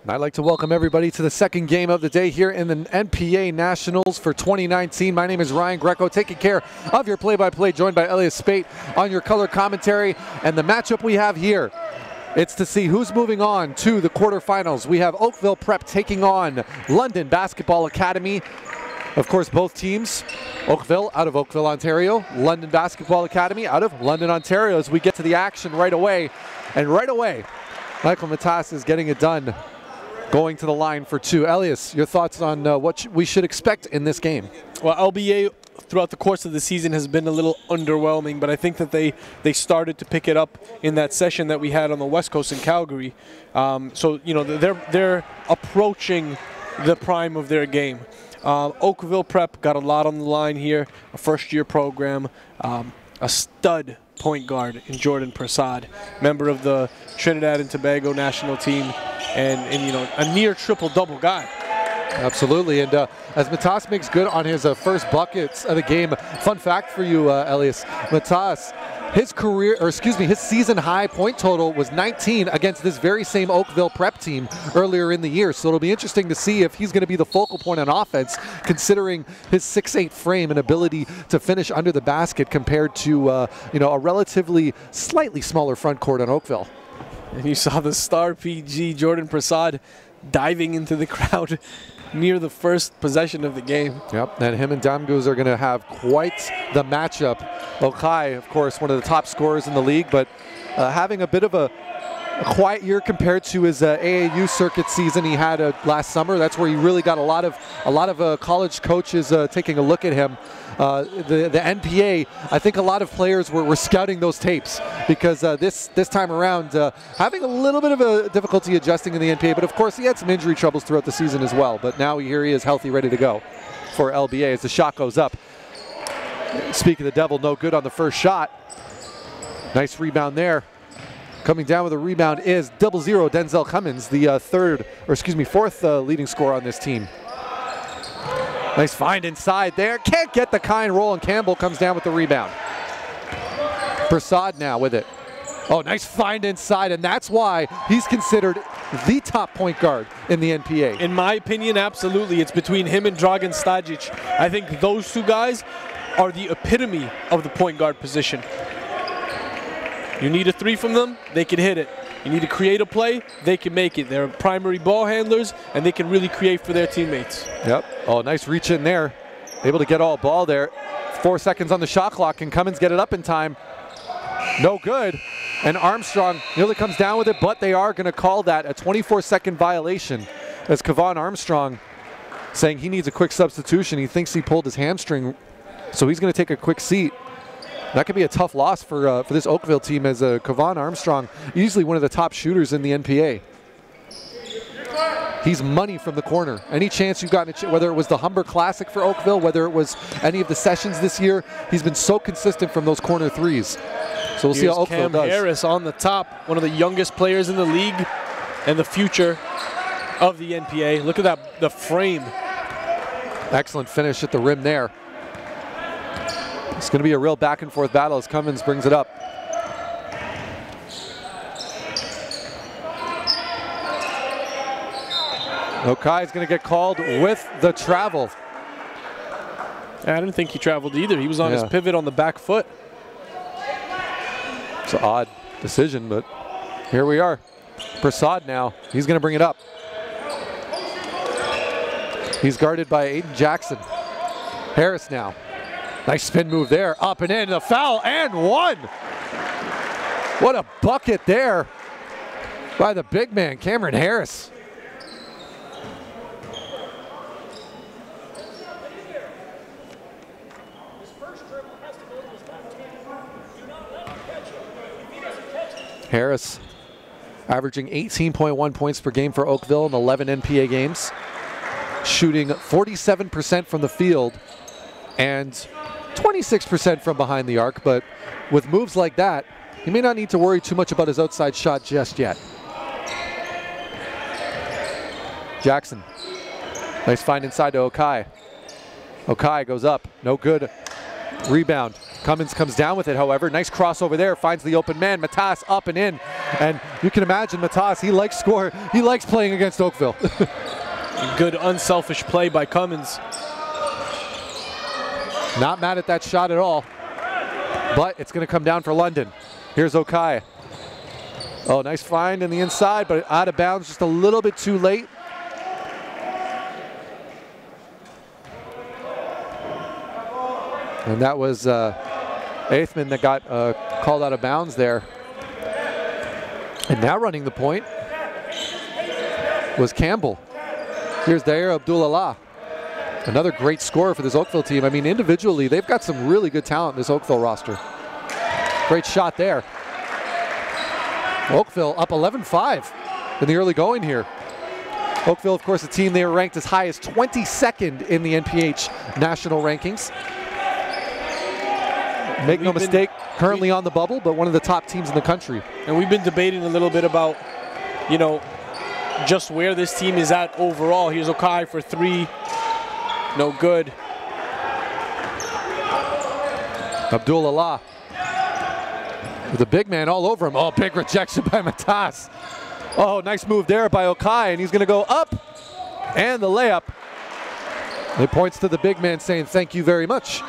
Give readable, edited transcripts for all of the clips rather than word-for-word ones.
I'd like to welcome everybody to the second game of the day here in the NPA Nationals for 2019. My name is Ryan Greco, taking care of your play-by-play, joined by Elias Spate on your color commentary. And the matchup we have here, it's to see who's moving on to the quarterfinals. We have Oakville Prep taking on London Basketball Academy. Of course, both teams, Oakville out of Oakville, Ontario, London Basketball Academy out of London, Ontario, as we get to the action right away. And right away, Michael Matas is getting it done, going to the line for two. Elias, your thoughts on what we should expect in this game? Well, LBA throughout the course of the season has been a little underwhelming, but I think that they started to pick it up in that session that we had on the West Coast in Calgary. So you know they're approaching the prime of their game. Oakville Prep got a lot on the line here, a first-year program, a stud point guard in Jordan Prasad, member of the Trinidad and Tobago national team, and you know, a near triple-double guy. Absolutely, and as Matas makes good on his first buckets of the game, fun fact for you, Elias, Matas, his season high point total was 19 against this very same Oakville Prep team earlier in the year. So it'll be interesting to see if he's going to be the focal point on offense, considering his 6'8" frame and ability to finish under the basket compared to you know, a relatively slightly smaller front court on Oakville. And you saw the star PG Jordan Prasad diving into the crowd near the first possession of the game. Yep, and him and Damguz are going to have quite the matchup. Okai, of course, one of the top scorers in the league, but having a bit of a quiet year compared to his AAU circuit season he had last summer. That's where he really got a lot of college coaches taking a look at him. The NPA, I think a lot of players were scouting those tapes because this time around having a little bit of a difficulty adjusting in the NPA, but of course he had some injury troubles throughout the season as well. But now here he is healthy, ready to go for LBA as the shot goes up. Speak of the devil, no good on the first shot. Nice rebound there. Coming down with a rebound is 0-0 Denzel Cummins, the fourth leading scorer on this team. Nice find inside there. Can't get the kind roll, and Campbell comes down with the rebound. Prasad now with it. Oh, nice find inside, and that's why he's considered the top point guard in the NPA. In my opinion, absolutely. It's between him and Dragan Stajic. I think those two guys are the epitome of the point guard position. You need a three from them, they can hit it. You need to create a play, they can make it. They're primary ball handlers, and they can really create for their teammates. Yep. Oh, nice reach in there. Able to get all ball there. 4 seconds on the shot clock. Can Cummins get it up in time? No good. And Armstrong nearly comes down with it, but they are going to call that a 24-second violation, as Kevon Armstrong saying he needs a quick substitution. He thinks he pulled his hamstring, so he's going to take a quick seat. That could be a tough loss for this Oakville team, as Kevon Armstrong, usually one of the top shooters in the NPA. He's money from the corner. Any chance you've gotten, whether it was the Humber Classic for Oakville, whether it was any of the sessions this year, he's been so consistent from those corner threes. So we'll see how Oakville does. Harris on the top, one of the youngest players in the league and the future of the NPA. Look at that, the frame. Excellent finish at the rim there. It's going to be a real back and forth battle as Cummins brings it up. Okai is going to get called with the travel. I didn't think he traveled either. He was on his pivot on the back foot. It's an odd decision, but here we are. Prasad now. He's going to bring it up. He's guarded by Aiden Jackson. Harris now. Nice spin move there, up and in, the foul, and one. What a bucket there by the big man, Cameron Harris. Harris averaging 18.1 points per game for Oakville in 11 NPA games, shooting 47% from the field and 26% from behind the arc, but with moves like that, he may not need to worry too much about his outside shot just yet. Jackson, nice find inside to Okai. Okai goes up, no good. Rebound, Cummins comes down with it, however. Nice crossover there, finds the open man. Matas up and in. And you can imagine Matas, he likes score. He likes playing against Oakville. Good unselfish play by Cummins. Not mad at that shot at all. But it's going to come down for London. Here's Okai. Oh, nice find in the inside, but out of bounds just a little bit too late. And that was Eighthman that got called out of bounds there. And now running the point was Campbell. Here's Dair Abdullah. Another great scorer for this Oakville team. I mean, individually, they've got some really good talent in this Oakville roster. Great shot there. Oakville up 11-5 in the early going here. Oakville, of course, a team they were ranked as high as 22nd in the NPH national rankings. Make no mistake, currently on the bubble, but one of the top teams in the country. And we've been debating a little bit about, you know, just where this team is at overall. Here's Okai for three. No good. Abdullah with the big man all over him. Oh, big rejection by Matas. Oh, nice move there by Okai, and he's going to go up. And the layup. It points to the big man saying thank you very much.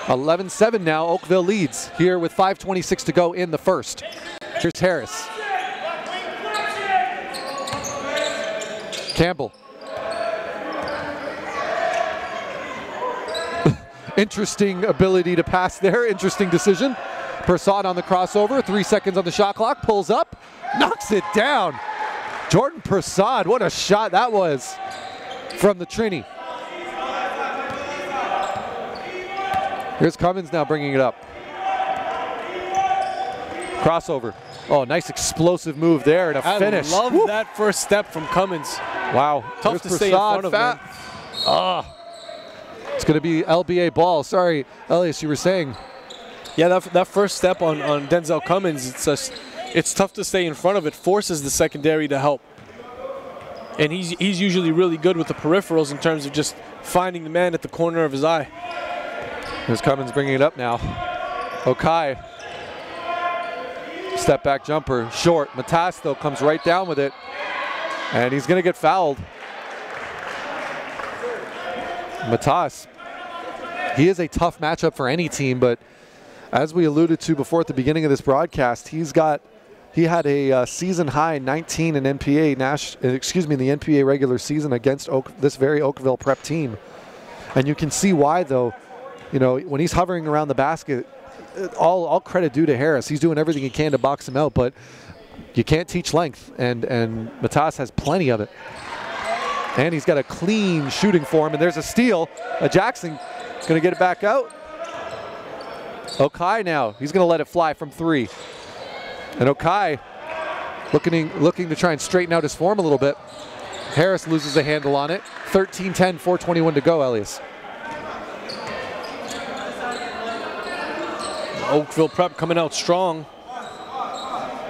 11-7 now, Oakville leads here with 5:26 to go in the first. Here's Harris. Campbell. Interesting ability to pass there, interesting decision. Persaud on the crossover, 3 seconds on the shot clock, pulls up, knocks it down. Jordan Persaud, what a shot that was from the Trini. Here's Cummins now bringing it up. Crossover. Oh, nice explosive move there and a finish. I love that first step from Cummins. Wow. Tough to stay in front of, man. It's going to be LBA ball. Sorry, Elias, you were saying. Yeah, that first step on Denzel Cummins, it's tough to stay in front of it. Forces the secondary to help. And he's usually really good with the peripherals in terms of just finding the man at the corner of his eye. Here's Cummins bringing it up now. Okai. Step back jumper, short. Matas, though, comes right down with it. And he's going to get fouled. Matas. He is a tough matchup for any team, but as we alluded to before at the beginning of this broadcast, he had a season high 19 in NPA in the NPA regular season against this very Oakville prep team. And you can see why, though. You know, when he's hovering around the basket, all credit due to Harris. He's doing everything he can to box him out, but you can't teach length, and Matas has plenty of it. And he's got a clean shooting form, and there's a steal. Jackson is going to get it back out. Okai now, he's going to let it fly from three. And Okai looking to try and straighten out his form a little bit. Harris loses a handle on it. 13-10, 4:21 to go, Elias. Oakville prep coming out strong,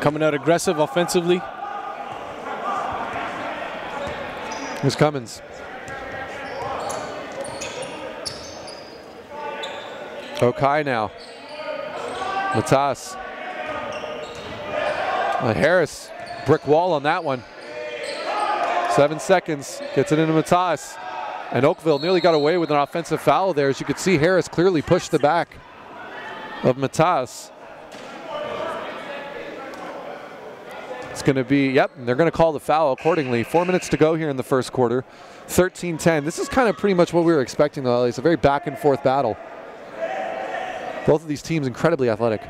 coming out aggressive offensively. Here's Cummins. Okai now. Matas. Harris, brick wall on that one. 7 seconds, gets it into Matas. And Oakville nearly got away with an offensive foul there. As you could see, Harris clearly pushed the back of Matas. It's going to be, yep, and they're going to call the foul accordingly. 4 minutes to go here in the first quarter. 13-10. This is kind of pretty much what we were expecting, though. It's a very back and forth battle. Both of these teams incredibly athletic.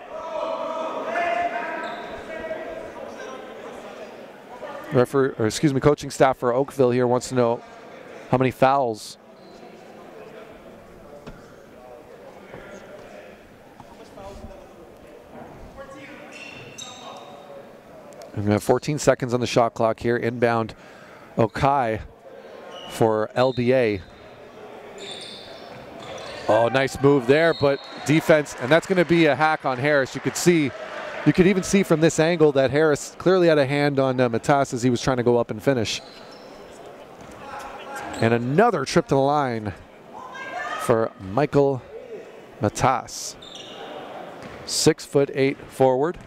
Coaching staff for Oakville here wants to know how many fouls. And we have 14 seconds on the shot clock here. Inbound Okai for LBA. Oh, nice move there, but defense, and that's going to be a hack on Harris. You could even see from this angle that Harris clearly had a hand on Matas as he was trying to go up and finish. And another trip to the line for Michael Matas. 6'8" forward.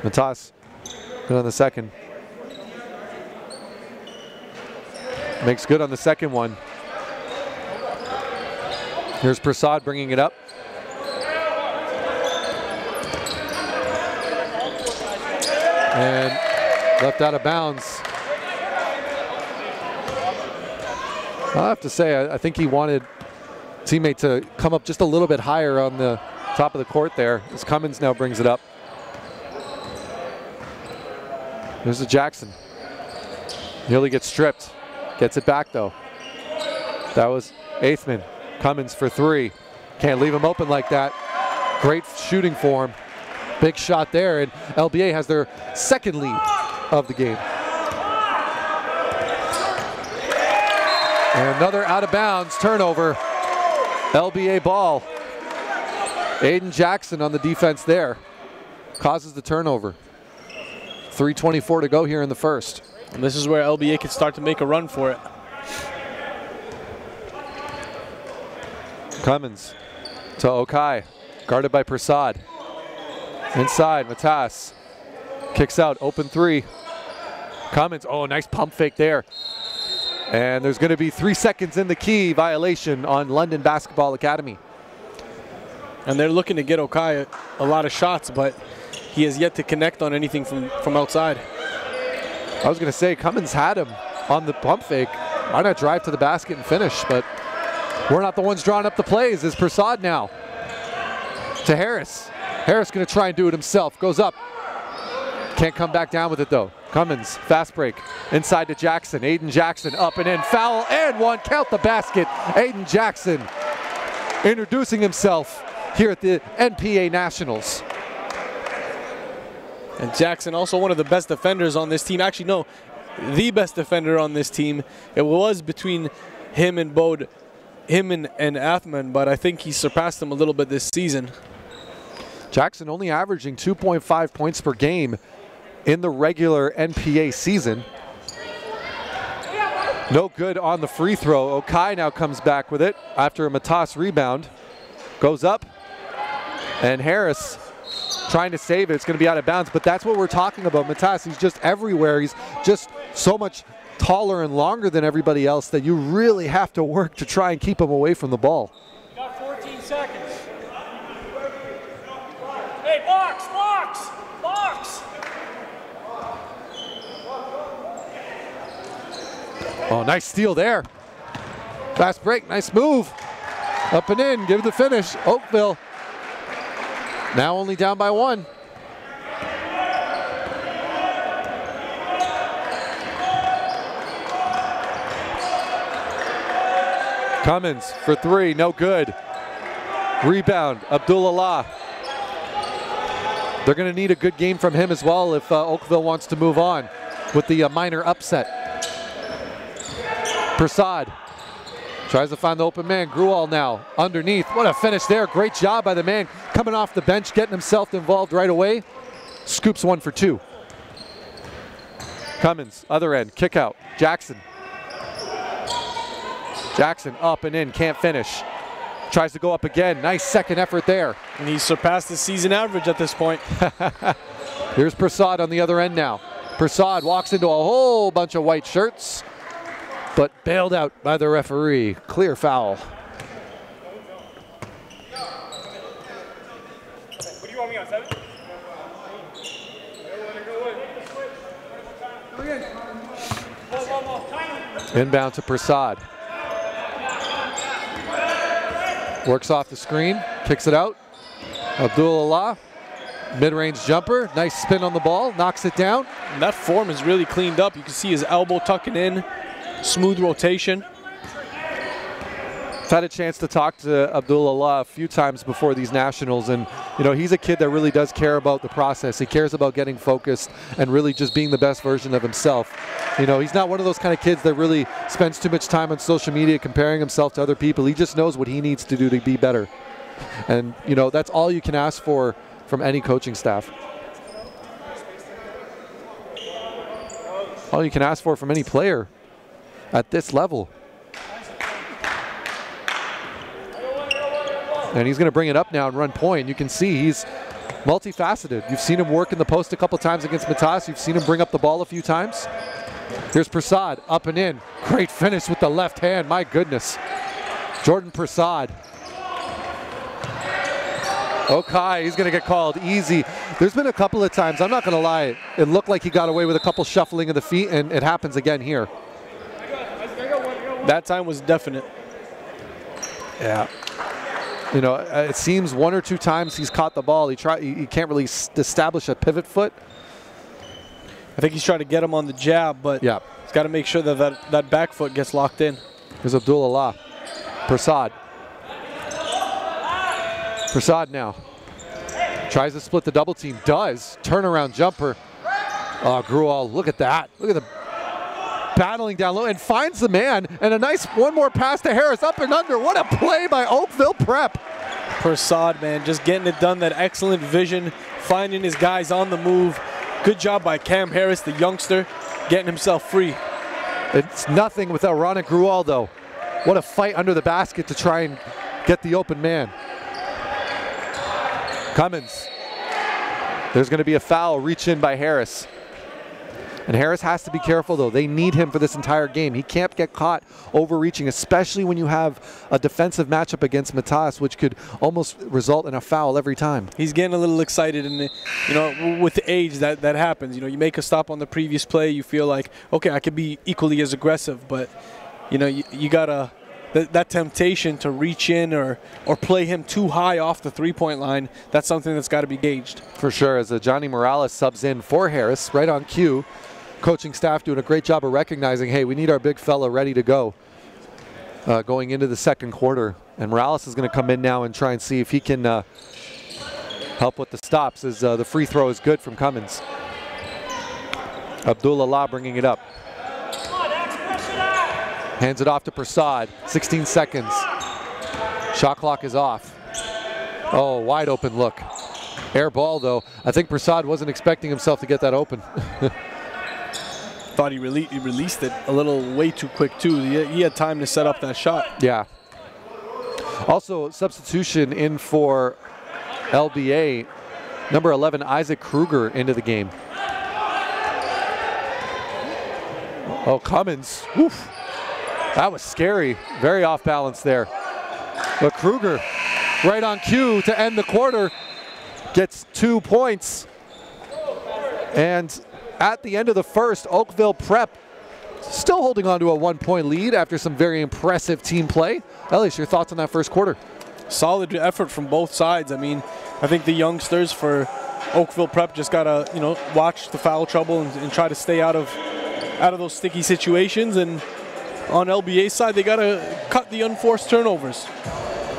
Matas good on the second. Makes good on the second one. Here's Prasad bringing it up. And left out of bounds. I'll have to say, I think he wanted teammate to come up just a little bit higher on the top of the court there, as Cummins now brings it up. There's a Jackson. Nearly gets stripped. Gets it back though. That was Eighthman. Cummins for three. Can't leave him open like that. Great shooting for him. Big shot there, and LBA has their second lead of the game. And another out of bounds turnover. LBA ball. Aiden Jackson on the defense there. Causes the turnover. 3:24 to go here in the first. And this is where LBA can start to make a run for it. Cummins to Okai, guarded by Prasad. Inside, Matas kicks out, open three. Cummins, oh, nice pump fake there. And there's going to be 3 seconds in the key violation on London Basketball Academy. And they're looking to get Okai a lot of shots, but he has yet to connect on anything from outside. I was going to say, Cummins had him on the pump fake. Why not drive to the basket and finish? But we're not the ones drawing up the plays. It's Prasad now to Harris. Harris going to try and do it himself. Goes up. Can't come back down with it though. Cummins, fast break. Inside to Jackson. Aiden Jackson up and in. Foul and one. Count the basket. Aiden Jackson introducing himself here at the NPA Nationals. And Jackson, also one of the best defenders on this team. Actually, no, the best defender on this team. It was between him and Bode, him and Athman, but I think he surpassed him a little bit this season. Jackson only averaging 2.5 points per game in the regular NPA season. No good on the free throw. Okai now comes back with it after a Matas rebound. Goes up, and Harris trying to save it. It's going to be out of bounds, but that's what we're talking about. Matas, he's just everywhere. He's just so much taller and longer than everybody else that you really have to work to try and keep him away from the ball. You got 14 seconds. Hey, box, box, box. Oh, nice steal there. Fast break, nice move. Up and in, give the finish. Oakville now only down by one. Cummins for three, no good. Rebound, Abdullah. They're going to need a good game from him as well if Oakville wants to move on with the minor upset. Prasad tries to find the open man. Grual now underneath. What a finish there. Great job by the man coming off the bench, getting himself involved right away. Scoops one for two. Cummins, other end, kick out. Jackson. Jackson up and in, can't finish. Tries to go up again. Nice second effort there. And he's surpassed the season average at this point. Here's Prasad on the other end now. Prasad walks into a whole bunch of white shirts, but bailed out by the referee. Clear foul. What do you want me on, 7? Inbound to Prasad. Works off the screen, kicks it out. Abdullah, mid-range jumper, nice spin on the ball, knocks it down. And that form is really cleaned up. You can see his elbow tucking in, smooth rotation. I've had a chance to talk to Abdullah a few times before these nationals, and you know, he's a kid that really does care about the process. He cares about getting focused and really just being the best version of himself. You know, he's not one of those kind of kids that really spends too much time on social media comparing himself to other people. He just knows what he needs to do to be better. And you know, that's all you can ask for from any coaching staff. all you can ask for from any player at this level. And he's going to bring it up now and run point. You can see he's multifaceted. You've seen him work in the post a couple times against Matas. You've seen him bring up the ball a few times. Here's Prasad, up and in. Great finish with the left hand, my goodness. Jordan Prasad. Okai, he's going to get called easy. There's been a couple of times, I'm not going to lie, it looked like he got away with a couple shuffling of the feet, and it happens again here. That time was definite. Yeah. You know, it seems one or two times he's caught the ball. He can't really establish a pivot foot. I think he's trying to get him on the jab, but yeah, he's got to make sure that back foot gets locked in. Here's Abdullah. Prasad. Prasad now. Tries to split the double team. Does. Turnaround jumper. Oh, Grual, look at that. Look at the battling down low and finds the man. And a nice one more pass to Harris. Up and under. What a play by Oakville Prep. Prasad, man, just getting it done. That excellent vision. Finding his guys on the move. Good job by Cam Harris, the youngster, getting himself free. It's nothing without Ronit Grual, though. What a fight under the basket to try and get the open man. Cummins. There's going to be a foul, reach in by Harris. And Harris has to be careful, though. They need him for this entire game. He can't get caught overreaching, especially when you have a defensive matchup against Matas, which could almost result in a foul every time. He's getting a little excited, and you know, with the age that happens. You know, you make a stop on the previous play, you feel like, okay, I could be equally as aggressive, but you know, you gotta that temptation to reach in or play him too high off the three-point line. That's something that's got to be gauged. For sure, as Johnny Morales subs in for Harris, right on cue. Coaching staff doing a great job of recognizing, hey, we need our big fella ready to go going into the second quarter. And Morales is going to come in now and try and see if he can help with the stops, as the free throw is good from Cummins. Abdullah bringing it up. Hands it off to Prasad. 16 seconds. Shot clock is off. Oh, wide open look. Air ball, though. I think Prasad wasn't expecting himself to get that open. Thought he released it a little way too quick, too. He had time to set up that shot. Yeah. Also, substitution in for LBA. Number 11, Isaac Kruger, into the game. Oh, Cummins. Oof. That was scary. Very off balance there. But Kruger, right on cue to end the quarter, gets 2 points. And at the end of the first, Oakville Prep still holding on to a 1-point lead after some very impressive team play. Elias, your thoughts on that first quarter? Solid effort from both sides. I mean, I think the youngsters for Oakville Prep just gotta, you know, watch the foul trouble and try to stay out of those sticky situations. And on LBA's side, they gotta cut the unforced turnovers.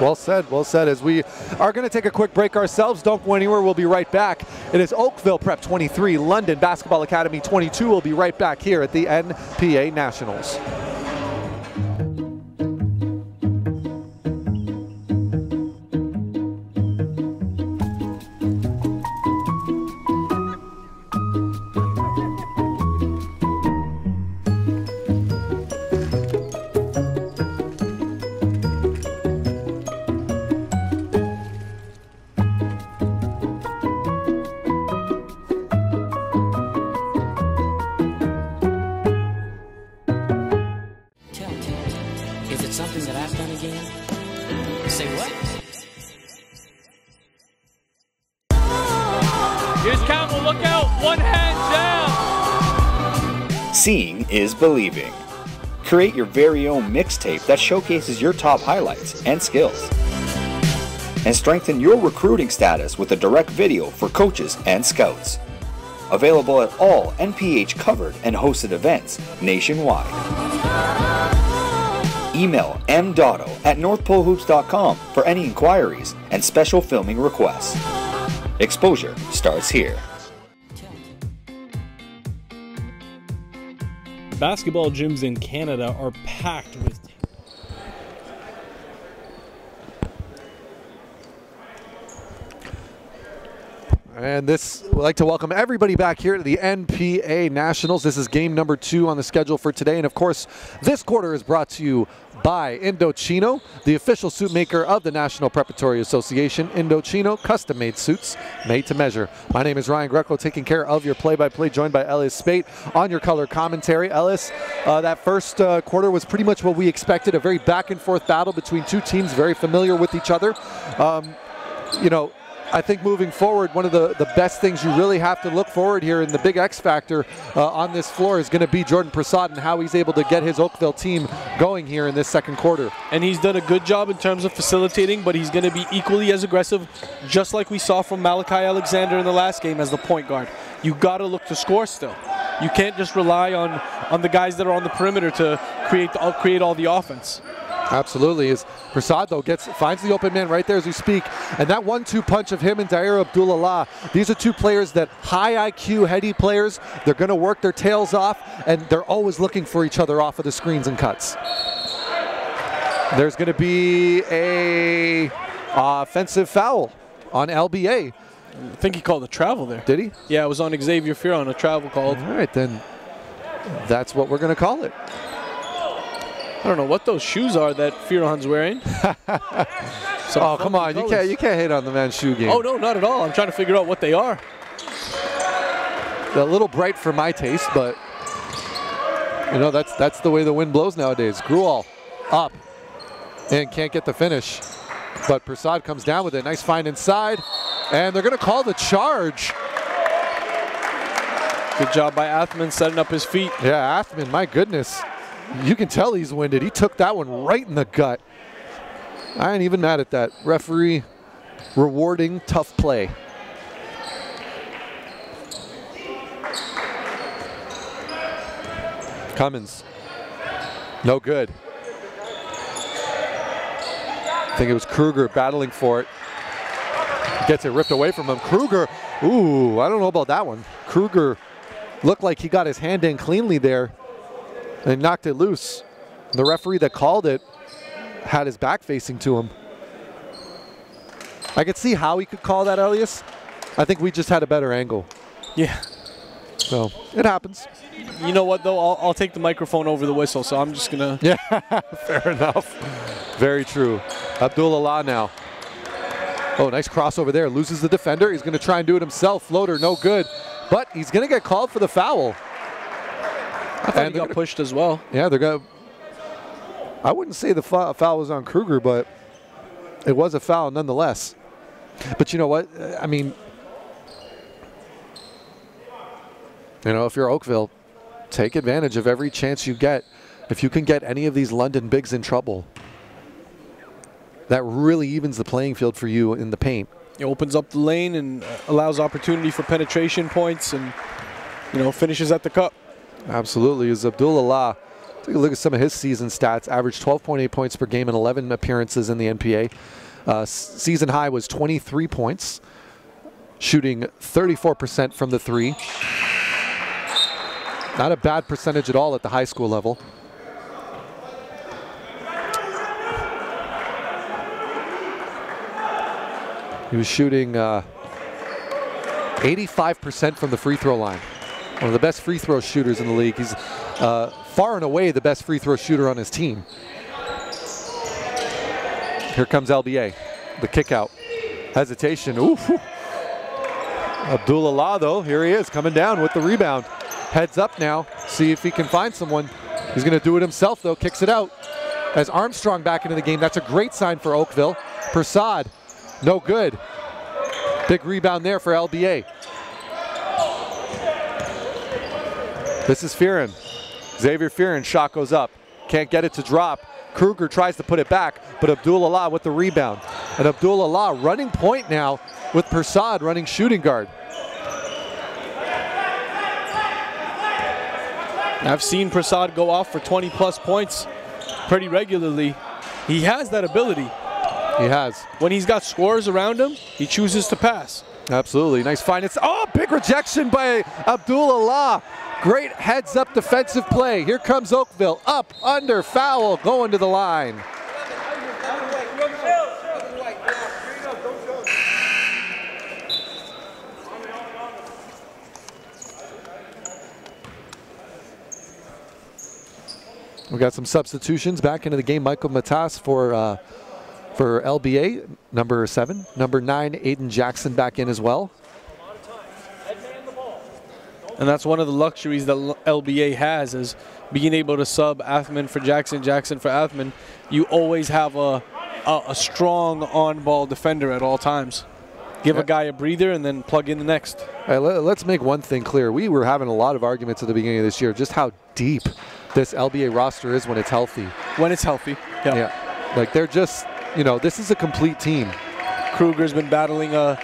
Well said, well said. As we are going to take a quick break ourselves, don't go anywhere, we'll be right back. It is Oakville Prep 23, London Basketball Academy 22. We'll be right back here at the NPA Nationals. Seeing is believing. Create your very own mixtape that showcases your top highlights and skills. And strengthen your recruiting status with a direct video for coaches and scouts. Available at all NPH covered and hosted events nationwide. Email mdotto@northpolehoops.com for any inquiries and special filming requests. Exposure starts here. Basketball gyms in Canada are packed with And we'd like to welcome everybody back here to the NPA Nationals. This is game number 2 on the schedule for today. And of course, this quarter is brought to you by Indochino, the official suit maker of the National Preparatory Association. Indochino, custom-made suits made to measure. My name is Ryan Greco, taking care of your play-by-play, joined by Ellis Spate on your color commentary. Ellis, that first quarter was pretty much what we expected, a very back-and-forth battle between two teams very familiar with each other. You know, I think moving forward, one of the best things you really have to look forward here, and the big X factor on this floor is going to be Jordan Prasad and how he's able to get his Oakville team going here in this second quarter. And he's done a good job in terms of facilitating, but he's going to be equally as aggressive, just like we saw from Malachi Alexander in the last game as the point guard. You got to look to score still. You can't just rely on the guys that are on the perimeter to create all the offense. Absolutely. As Prasad, though, finds the open man right there as we speak. And that 1-2 punch of him and Dair Abdullah, these are two players that high IQ, heady players. They're going to work their tails off, and they're always looking for each other off of the screens and cuts. There's going to be a offensive foul on LBA. I think he called a travel there. Did he? Yeah, it was on Xavier Fear on a travel called. All right, then that's what we're going to call it. I don't know what those shoes are that Firon's wearing. Oh, come on. You can't hate on the man's shoe game. Oh, no, not at all. I'm trying to figure out what they are. They're a little bright for my taste, but you know, that's the way the wind blows nowadays. Gruel up and can't get the finish. But Prasad comes down with it. Nice find inside. And they're going to call the charge. Good job by Athman setting up his feet. Yeah, Athman, my goodness. You can tell he's winded. He took that one right in the gut. I ain't even mad at that. Referee rewarding tough play. Cummins. No good. I think it was Kruger battling for it. Gets it ripped away from him. Kruger, ooh, I don't know about that one. Kruger looked like he got his hand in cleanly there and knocked it loose. The referee that called it had his back facing to him. I could see how he could call that, Elias. I think we just had a better angle. Yeah. So, it happens. You know what, though? I'll take the microphone over the whistle, so I'm just going to... Yeah, fair enough. Very true. Abdullah now. Oh, nice crossover there. Loses the defender. He's going to try and do it himself. Floater, no good. But he's going to get called for the foul. I thought he got pushed as well. Yeah, they're going to... I wouldn't say the foul was on Kruger, but it was a foul nonetheless. But you know what? I mean, you know, if you're Oakville, take advantage of every chance you get. If you can get any of these London bigs in trouble, that really evens the playing field for you in the paint. It opens up the lane and allows opportunity for penetration points and, you know, finishes at the cup. Absolutely. As Abdullah, take a look at some of his season stats. Averaged 12.8 points per game in 11 appearances in the NPA. Season high was 23 points, shooting 34% from the three. Not a bad percentage at all at the high school level. He was shooting 85% from the free throw line. One of the best free throw shooters in the league. He's far and away the best free throw shooter on his team. Here comes LBA, the kick out. Hesitation, ooh. Abdullah, though, here he is coming down with the rebound. Heads up now, see if he can find someone. He's gonna do it himself though, kicks it out. As Armstrong back into the game, that's a great sign for Oakville. Prasad, no good. Big rebound there for LBA. This is Fearon. Xavier Fearon, shot goes up. Can't get it to drop. Kruger tries to put it back, but Abdullah with the rebound. And Abdullah running point now with Prasad running shooting guard. I've seen Prasad go off for 20-plus points pretty regularly. He has that ability. He has. When he's got scorers around him, he chooses to pass. Absolutely. Nice find. It's, oh, big rejection by Abdullah. Great heads-up defensive play. Here comes Oakville. Up, under, foul, going to the line. We got some substitutions back into the game. Michael Matas for LBA, number 7. Number 9, Aiden Jackson back in as well. And that's one of the luxuries that LBA has, is being able to sub Athman for Jackson, Jackson for Athman. You always have a strong on-ball defender at all times. Give a guy a breather and then plug in the next. All right, let's make one thing clear. We were having a lot of arguments at the beginning of this year just how deep this LBA roster is when it's healthy. When it's healthy, yeah. Like they're just, this is a complete team. Kruger's been battling a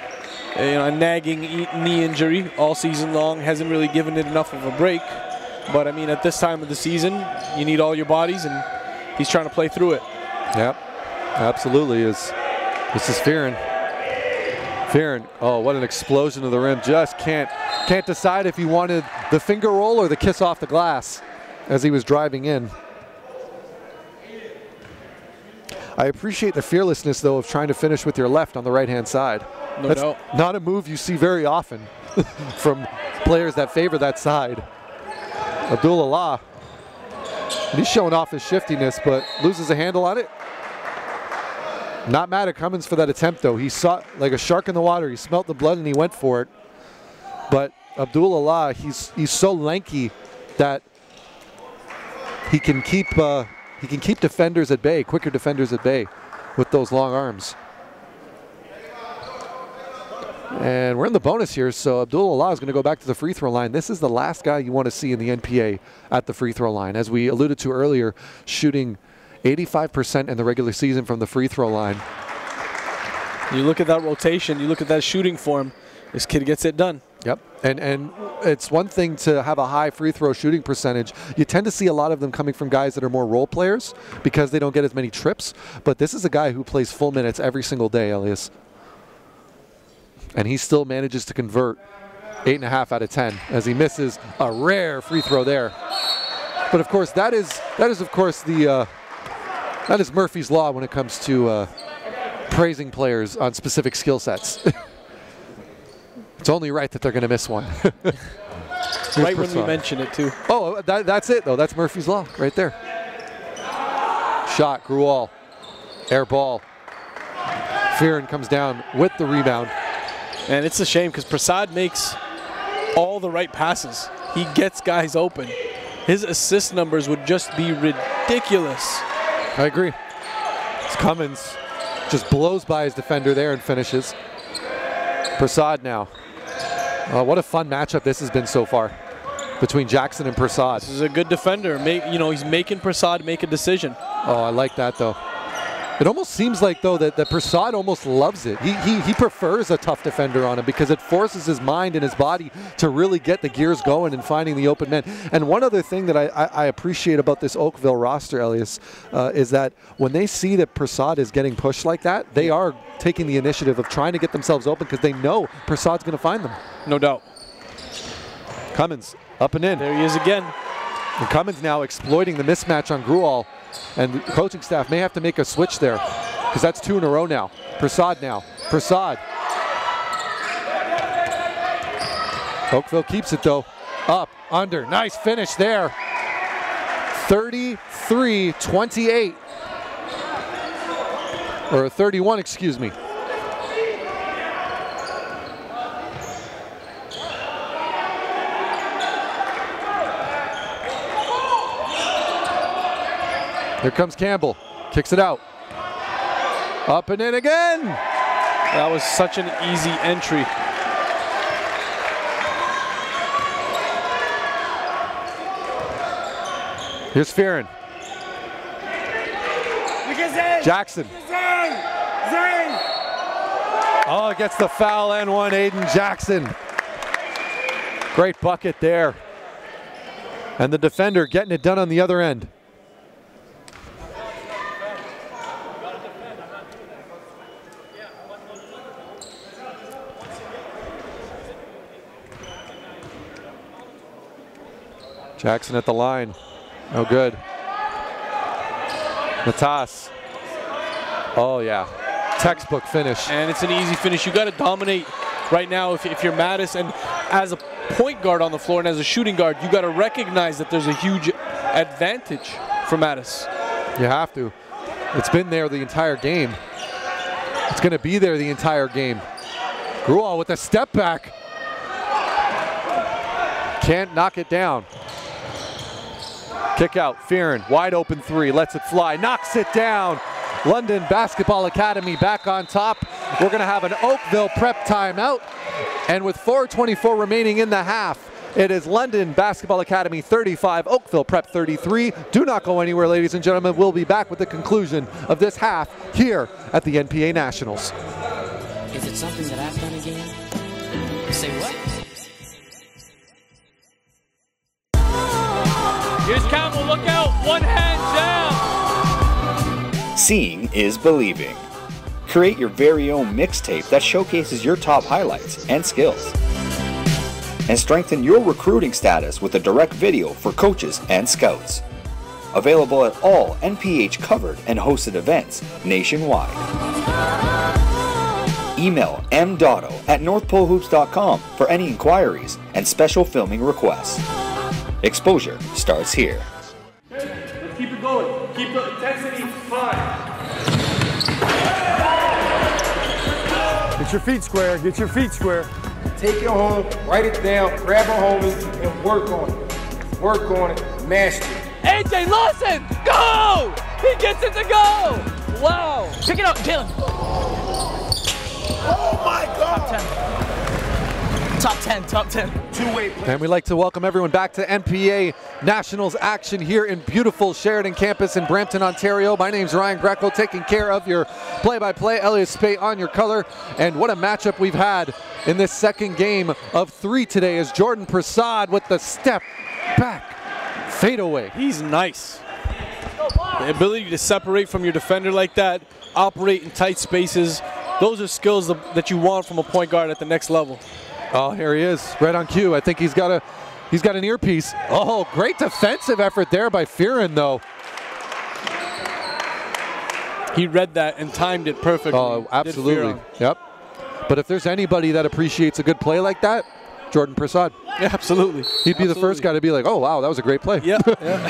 nagging knee injury all season long. Hasn't really given it enough of a break. But, I mean, at this time of the season, you need all your bodies, and he's trying to play through it. Yep, absolutely. This is Fearon. Fearon, oh, what an explosion to the rim. Just can't decide if he wanted the finger roll or the kiss off the glass as he was driving in. I appreciate the fearlessness, though, of trying to finish with your left on the right-hand side. No That's doubt. not a move you see very often from players that favor that side. Abdul-Allah, he's showing off his shiftiness, but loses a handle on it. Not mad at Cummins for that attempt, though. He saw like a shark in the water. He smelt the blood and he went for it. But Abdul-Allah, he's so lanky that he can keep defenders at bay, quicker defenders at bay, with those long arms. And we're in the bonus here, so Abdul-Allah is going to go back to the free throw line. This is the last guy you want to see in the NPA at the free throw line. As we alluded to earlier, shooting 85% in the regular season from the free throw line. You look at that rotation, you look at that shooting form, this kid gets it done. Yep, and it's one thing to have a high free throw shooting percentage. You tend to see a lot of them coming from guys that are more role players because they don't get as many trips. But this is a guy who plays full minutes every single day, Elias. And he still manages to convert 8.5 out of 10 as he misses a rare free throw there. But of course, that is of course that is Murphy's Law when it comes to praising players on specific skill sets. It's only right that they're going to miss one. Right when we mention it, too. Oh, that's it, though. That's Murphy's Law right there. Shot, Grual. Air ball. Fearon comes down with the rebound. And it's a shame because Prasad makes all the right passes. He gets guys open. His assist numbers would just be ridiculous. I agree. Cummins just blows by his defender there and finishes. Prasad now. What a fun matchup this has been so far between Jackson and Prasad. This is a good defender. He's making Prasad make a decision. Oh, I like that, though. It almost seems like, though, that Prasad almost loves it. He prefers a tough defender on him because it forces his mind and his body to really get the gears going and finding the open man. And one other thing that I appreciate about this Oakville roster, Elias, is that when they see that Prasad is getting pushed like that, they are taking the initiative of trying to get themselves open because they know Prasad's going to find them. No doubt. Cummins up and in. There he is again. And Cummins now exploiting the mismatch on Grual. And the coaching staff may have to make a switch there because that's 2 in a row now. Prasad now. Prasad. Oakville keeps it, though. Up, under. Nice finish there. 33-28. Or 31, excuse me. Here comes Campbell, kicks it out. Up and in again. That was such an easy entry. Here's Fearon. Jackson. Oh, gets the foul and one, Aiden Jackson. Great bucket there. And the defender getting it done on the other end. Jackson at the line. No good. Matas. Oh, yeah. Textbook finish. And it's an easy finish. You got to dominate right now if you're Mattis. And as a point guard on the floor and as a shooting guard, you got to recognize that there's a huge advantage for Mattis. You have to. It's been there the entire game. It's going to be there the entire game. Grual with a step back. Can't knock it down. Kick out, Fearon, wide open three, lets it fly, knocks it down. London Basketball Academy back on top. We're gonna have an Oakville prep timeout. And with 4:24 remaining in the half, it is London Basketball Academy 35, Oakville Prep 33. Do not go anywhere, ladies and gentlemen. We'll be back with the conclusion of this half here at the NPA Nationals. Is it something that I've done again? Say what? Here's Campbell, look out, one hand down. Seeing is believing. Create your very own mixtape that showcases your top highlights and skills. And strengthen your recruiting status with a direct video for coaches and scouts. Available at all NPH covered and hosted events nationwide. Email m.dotto@northpolehoops.com for any inquiries and special filming requests. Exposure starts here. Let's keep it going. Keep the intensity high. Get your feet square, get your feet square. Take it home, write it down, grab a homie, and work on it. Work on it, master it. AJ Lawson, go! He gets it to go! Wow! Pick it up, Jalen. Oh my God! Top 10, top 10. Two-way play. And we'd like to welcome everyone back to NPA Nationals action here in beautiful Sheridan campus in Brampton, Ontario. My name's Ryan Greco, taking care of your play-by-play. Elliot Spate on your color. And what a matchup we've had in this second game of 3 today as Jordan Prasad with the step back fadeaway. He's nice. The ability to separate from your defender like that, operate in tight spaces, those are skills that you want from a point guard at the next level. Oh, here he is, right on cue. I think he's got an earpiece. Oh, great defensive effort there by Fearon, though. He read that and timed it perfectly. Oh, absolutely. Yep. But if there's anybody that appreciates a good play like that, Jordan Prasad. Yeah, absolutely. He'd be the first guy to be like, oh, wow, that was a great play. Yeah.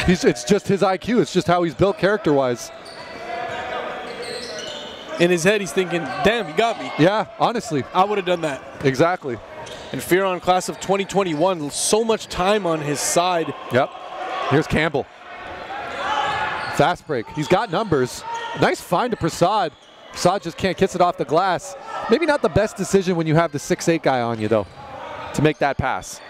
It's just his IQ. It's just how he's built character-wise. In his head, he's thinking, damn, you got me. Yeah, honestly. I would have done that. Exactly. And Fearon, class of 2021, so much time on his side. Yep. Here's Campbell. Fast break. He's got numbers. Nice find to Prasad. Prasad just can't kiss it off the glass. Maybe not the best decision when you have the 6'8" guy on you, though, to make that pass.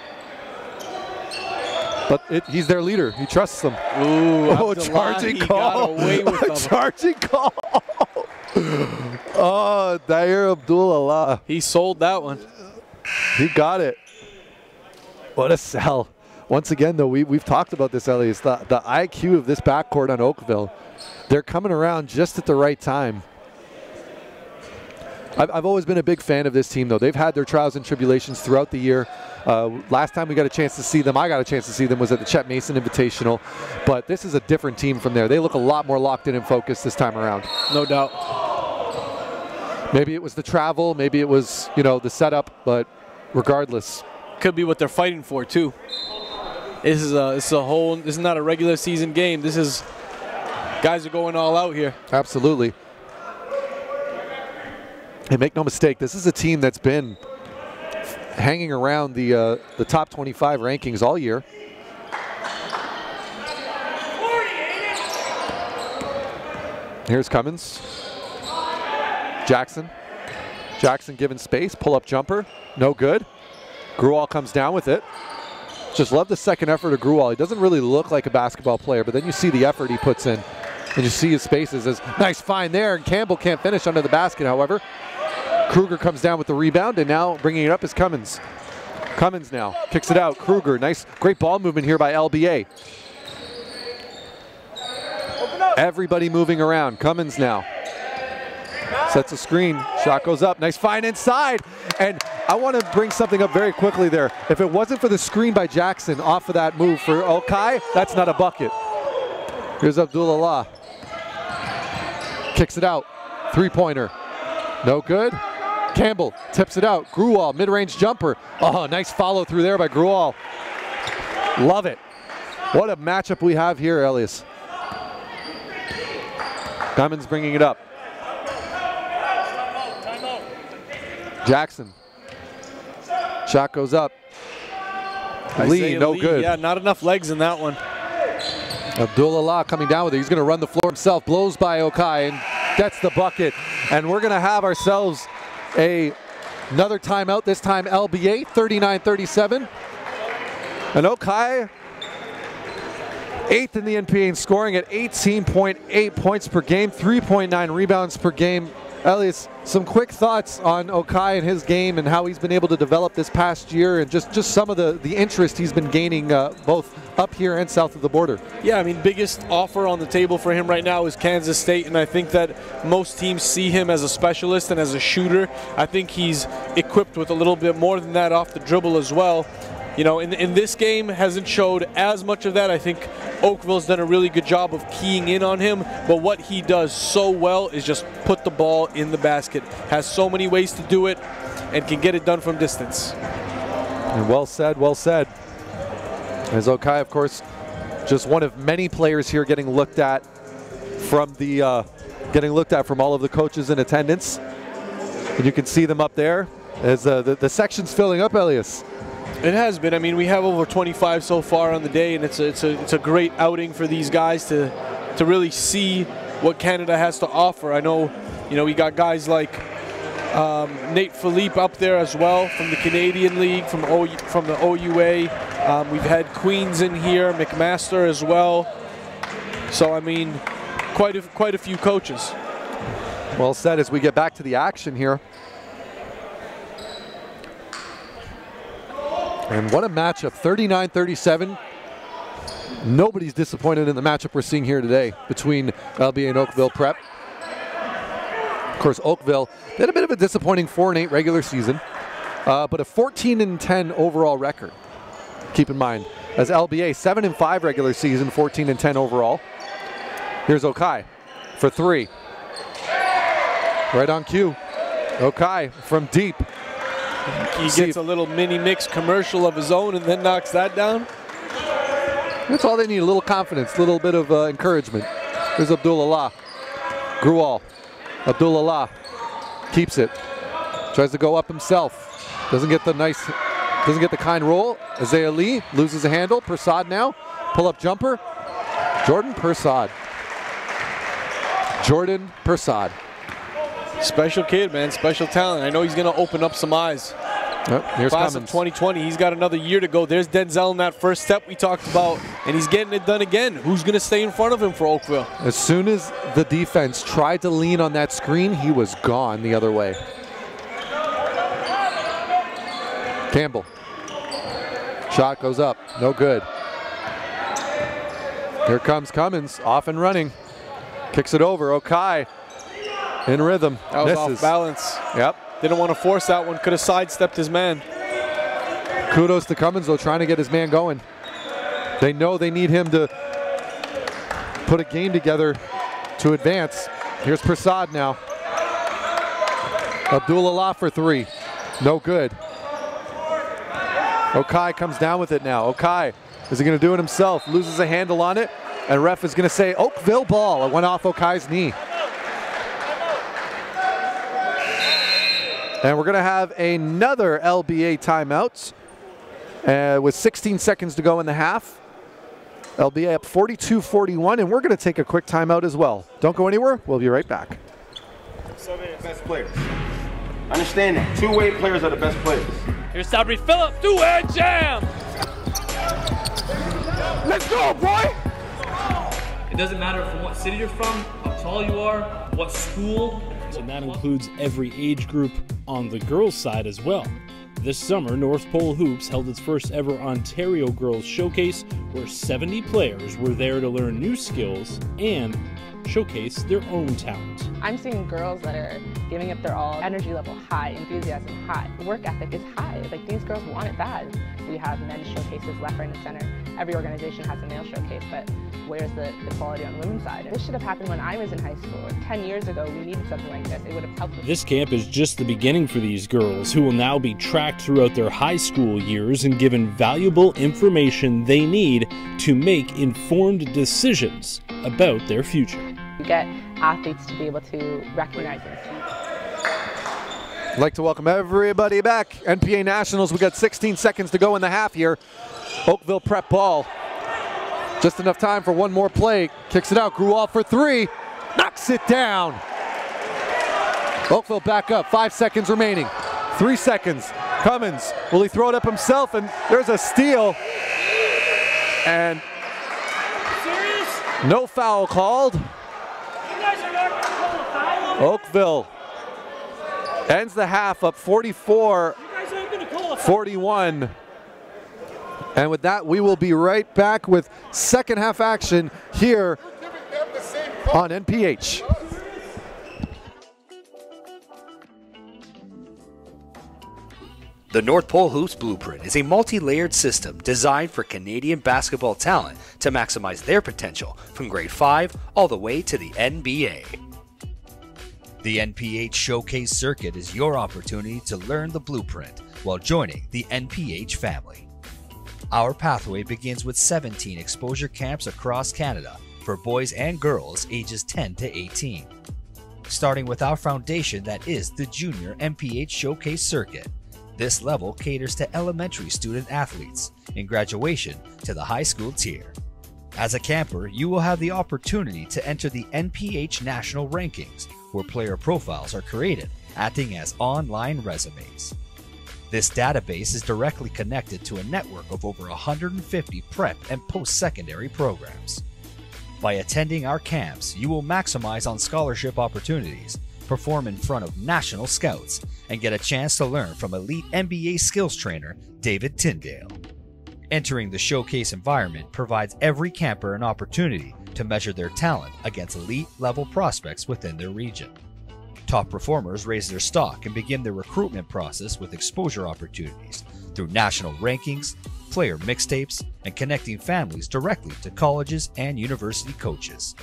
But he's their leader. He trusts them. Ooh, charging call. Got away with them. Charging call. Oh, Dair Abdul-Allah. He sold that one. He got it. What a sell. Once again, though, we've talked about this, Ellie. It's the IQ of this backcourt on Oakville. They're coming around just at the right time. I've always been a big fan of this team, though. They've had their trials and tribulations throughout the year. Last time we got a chance to see them, I got a chance to see them, was at the Chet Mason Invitational. But this is a different team from there. They look a lot more locked in and focused this time around. No doubt. Maybe it was the travel, maybe it was, the setup, but regardless. Could be what they're fighting for, too. This is not a regular season game. Guys are going all out here. Absolutely. And make no mistake, this is a team that's been hanging around the top 25 rankings all year. Here's Cummins. Jackson given space, pull-up jumper, no good. Grual comes down with it. Just love the second effort of Grual. He doesn't really look like a basketball player, but then you see the effort he puts in, and you see his spaces. As nice find there, and Campbell can't finish under the basket, however. Kruger comes down with the rebound, and now bringing it up is Cummins. Cummins now kicks it out. Kruger, nice, great ball movement here by LBA. Everybody moving around. Cummins now. Sets a screen, shot goes up, nice find inside. And I want to bring something up very quickly there. If it wasn't for the screen by Jackson off of that move for Okai, that's not a bucket. Here's Abdul-Allah. Kicks it out, three-pointer, no good. Campbell tips it out, Grual, mid-range jumper. Oh, nice follow through there by Grual. Love it. What a matchup we have here, Elias. Cummins bringing it up. Jackson. Shot goes up. Lee, no good. Yeah, not enough legs in that one. Abdullah coming down with it. He's going to run the floor himself. Blows by Okai and gets the bucket. And we're going to have ourselves another timeout, this time LBA, 39-37. And Okai, 8th in the NPA in scoring at 18.8 points per game, 3.9 rebounds per game. Elias, some quick thoughts on Okai and his game and how he's been able to develop this past year, and just some of the interest he's been gaining both up here and south of the border. Yeah, I mean, biggest offer on the table for him right now is Kansas State, and I think that most teams see him as a specialist and as a shooter. I think he's equipped with a little bit more than that off the dribble as well. You know, in this game, hasn't showed as much of that. I think Oakville's done a really good job of keying in on him, but what he does so well is just put the ball in the basket. Has so many ways to do it and can get it done from distance. And well said, well said. As Okai, of course, just one of many players here getting looked at from all of the coaches in attendance. And you can see them up there as the section's filling up, Elias. It has been. I mean, we have over 25 so far on the day, and it's a great outing for these guys to really see what Canada has to offer. I know, you know, we got guys like Nate Philippe up there as well from the Canadian League, from the OUA. We've had Queens in here, McMaster as well. So I mean, quite a few coaches. Well said. As we get back to the action here. And what a matchup, 39-37. Nobody's disappointed in the matchup we're seeing here today between LBA and Oakville Prep. Of course, Oakville, they had a bit of a disappointing 4-8 regular season, but a 14-10 overall record. Keep in mind, as LBA, 7-5 regular season, 14-10 overall. Here's Okai for three. Right on cue. Okai from deep. He gets a little mini mix commercial of his own and then knocks that down. That's all they need, a little confidence, a little bit of encouragement. Here's Abdullah. Grual. Abdullah keeps it. Tries to go up himself. Doesn't get the kind roll. Isaiah Lee loses a handle. Persad now. Pull-up jumper. Jordan Persad. Special kid, man. Special talent. I know he's going to open up some eyes. Yep, here's Class Cummins. of 2020. He's got another year to go. There's Denzel in that first step we talked about, and he's getting it done again. Who's going to stay in front of him for Oakville? As soon as the defense tried to lean on that screen, he was gone the other way. Campbell. Shot goes up. No good. Here comes Cummins. Off and running. Kicks it over. Okai in rhythm. That was misses. off balance. Yep. Didn't want to force that one. Could have sidestepped his man. Kudos to Cummins, though, trying to get his man going. They know they need him to put a game together to advance. Here's Prasad now. Abdullah for three. No good. Okai comes down with it now. Okai, is he going to do it himself? Loses a handle on it, and ref is going to say Oakville ball. It went off Okai's knee. And we're going to have another LBA timeout with 16 seconds to go in the half. LBA up 42-41, and we're going to take a quick timeout as well. Don't go anywhere. We'll be right back. Best players. Understand that. Two-way players are the best players. Here's Sabri Phillip, two-hand jam. Let's go, boy! It doesn't matter from what city you're from, how tall you are, what school. And that includes every age group on the girls' side as well. This summer, North Pole Hoops held its first ever Ontario Girls Showcase, where 70 players were there to learn new skills and showcase their own talent. I'm seeing girls that are giving up their all, energy level high, enthusiasm high, work ethic is high. Like, these girls want it bad. We have men's showcases left, right, and center. Every organization has a male showcase, but where's the quality on the women's side? This should have happened when I was in high school. 10 years ago, we needed something like this. It would have helped. This camp is just the beginning for these girls, who will now be tracked throughout their high school years and given valuable information they need to make informed decisions about their future. Get athletes to be able to recognize it. I'd like to welcome everybody back. NPA Nationals, we got 16 seconds to go in the half here. Oakville prep ball. Just enough time for one more play. Kicks it out, Gruwall for three. Knocks it down. Oakville back up, 5 seconds remaining. 3 seconds. Cummins, will he throw it up himself? And there's a steal. And no foul called. Oakville ends the half up 44-41. And with that, we will be right back with second half action here on NPH. The North Pole Hoops Blueprint is a multi-layered system designed for Canadian basketball talent to maximize their potential from grade 5 all the way to the NBA. The NPH Showcase Circuit is your opportunity to learn the blueprint while joining the NPH family. Our pathway begins with 17 exposure camps across Canada for boys and girls ages 10 to 18. Starting with our foundation that is the Junior NPH Showcase Circuit. This level caters to elementary student athletes in graduation to the high school tier. As a camper, you will have the opportunity to enter the NPH National Rankings, where player profiles are created, acting as online resumes. This database is directly connected to a network of over 150 prep and post-secondary programs. By attending our camps, you will maximize on scholarship opportunities, perform in front of national scouts, and get a chance to learn from elite NBA skills trainer David Tyndale. Entering the showcase environment provides every camper an opportunity to measure their talent against elite-level prospects within their region. Top performers raise their stock and begin their recruitment process with exposure opportunities through national rankings, player mixtapes, and connecting families directly to colleges and university coaches.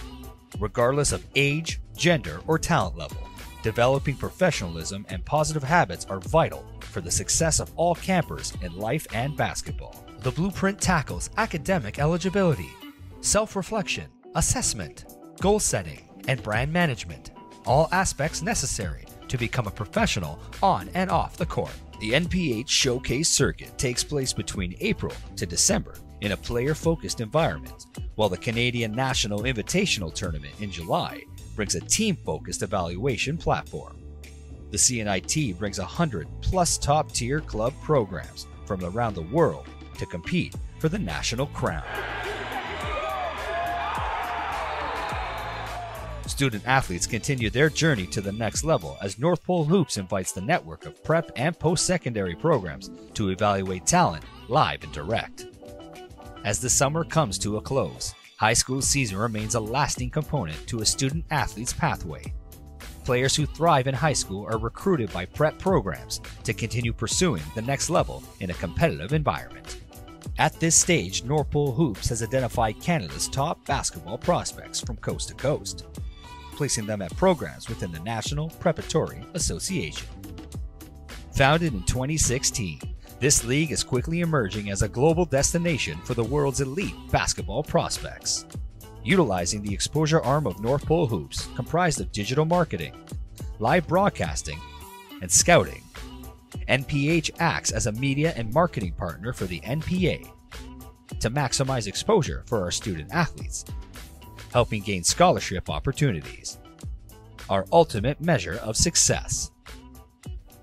Regardless of age, gender, or talent level, developing professionalism and positive habits are vital for the success of all campers in life and basketball. The Blueprint tackles academic eligibility, self-reflection, assessment, goal setting, and brand management, all aspects necessary to become a professional on and off the court. The NPH Showcase Circuit takes place between April to December in a player-focused environment, while the Canadian National Invitational Tournament in July brings a team-focused evaluation platform. The CNIT brings 100+ top-tier club programs from around the world to compete for the national crown. Student athletes continue their journey to the next level as North Pole Hoops invites the network of prep and post-secondary programs to evaluate talent live and direct. As the summer comes to a close, high school season remains a lasting component to a student athlete's pathway. Players who thrive in high school are recruited by prep programs to continue pursuing the next level in a competitive environment. At this stage, North Pole Hoops has identified Canada's top basketball prospects from coast to coast, placing them at programs within the National Preparatory Association. Founded in 2016, this league is quickly emerging as a global destination for the world's elite basketball prospects. Utilizing the exposure arm of North Pole Hoops, comprised of digital marketing, live broadcasting, and scouting, NPH acts as a media and marketing partner for the NPA to maximize exposure for our student athletes, helping gain scholarship opportunities. Our ultimate measure of success.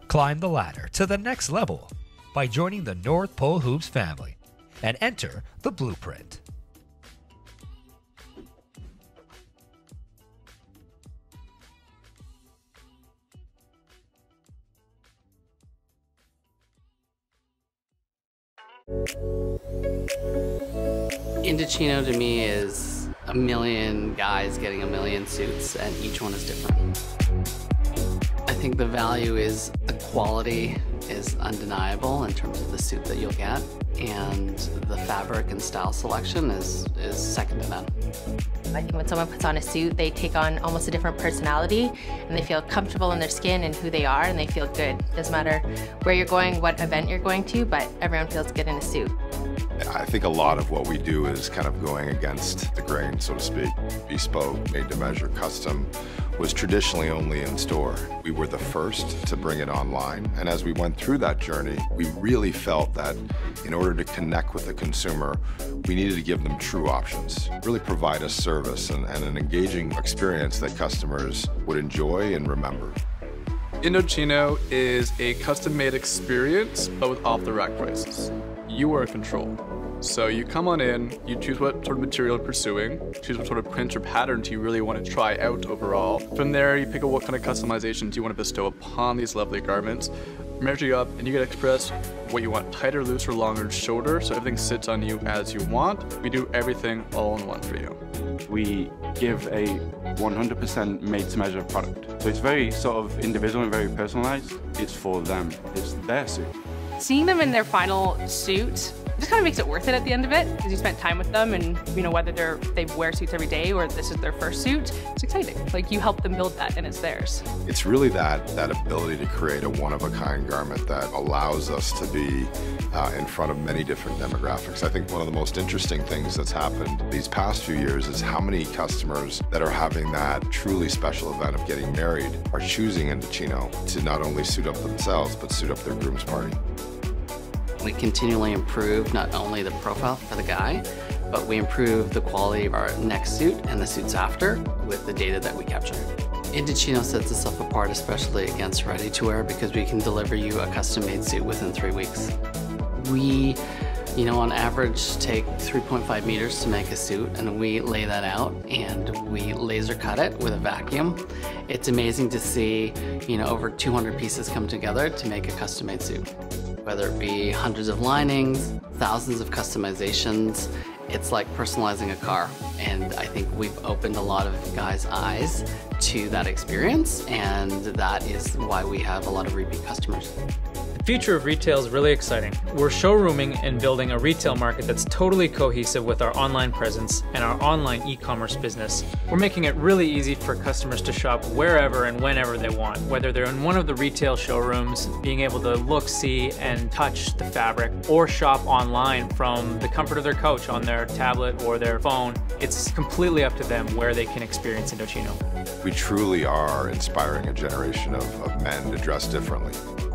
Climb the ladder to the next level by joining the North Pole Hoops family and enter the Blueprint. Indochino to me is a million guys getting a million suits, and each one is different. I think the value is the quality is undeniable in terms of the suit that you'll get, and the fabric and style selection is second to none. I think when someone puts on a suit, they take on almost a different personality, and they feel comfortable in their skin and who they are, and they feel good. Doesn't matter where you're going, what event you're going to, but everyone feels good in a suit. I think a lot of what we do is kind of going against the grain, so to speak. Bespoke, made to measure, custom was traditionally only in store. We were the first to bring it online, and as we went through that journey, we really felt that in order to connect with the consumer, we needed to give them true options, really provide a service and an engaging experience that customers would enjoy and remember. Indochino is a custom-made experience, but with off-the-rack prices. You are in control. So you come on in, you choose what sort of material you're pursuing, choose what sort of print or patterns you really want to try out overall. From there, you pick out what kind of customizations you want to bestow upon these lovely garments, measure you up, and you get to express what you want, tighter, looser, longer, shorter, so everything sits on you as you want. We do everything all in one for you. We give a 100% made-to-measure product. So it's very sort of individual and very personalized. It's for them. It's their suit. Seeing them in their final suit just kind of makes it worth it at the end of it, because you spent time with them, and you know, whether they wear suits every day or this is their first suit, it's exciting. Like, you help them build that and it's theirs. It's really that ability to create a one-of-a-kind garment that allows us to be in front of many different demographics. I think one of the most interesting things that's happened these past few years is how many customers that are having that truly special event of getting married are choosing Indochino to not only suit up themselves, but suit up their groom's party. We continually improve not only the profile for the guy, but we improve the quality of our next suit and the suits after with the data that we capture. Indochino sets itself apart, especially against ready-to-wear, because we can deliver you a custom-made suit within 3 weeks. We, on average, take 3.5 meters to make a suit, and we lay that out and we laser cut it with a vacuum. It's amazing to see, over 200 pieces come together to make a custom-made suit. Whether it be hundreds of linings, thousands of customizations, it's like personalizing a car. And I think we've opened a lot of guys' eyes to that experience, and that is why we have a lot of repeat customers. The future of retail is really exciting. We're showrooming and building a retail market that's totally cohesive with our online presence and our online e-commerce business. We're making it really easy for customers to shop wherever and whenever they want, whether they're in one of the retail showrooms, being able to look, see, and touch the fabric, or shop online from the comfort of their couch on their tablet or their phone. It's completely up to them where they can experience Indochino. We truly are inspiring a generation of men to dress differently.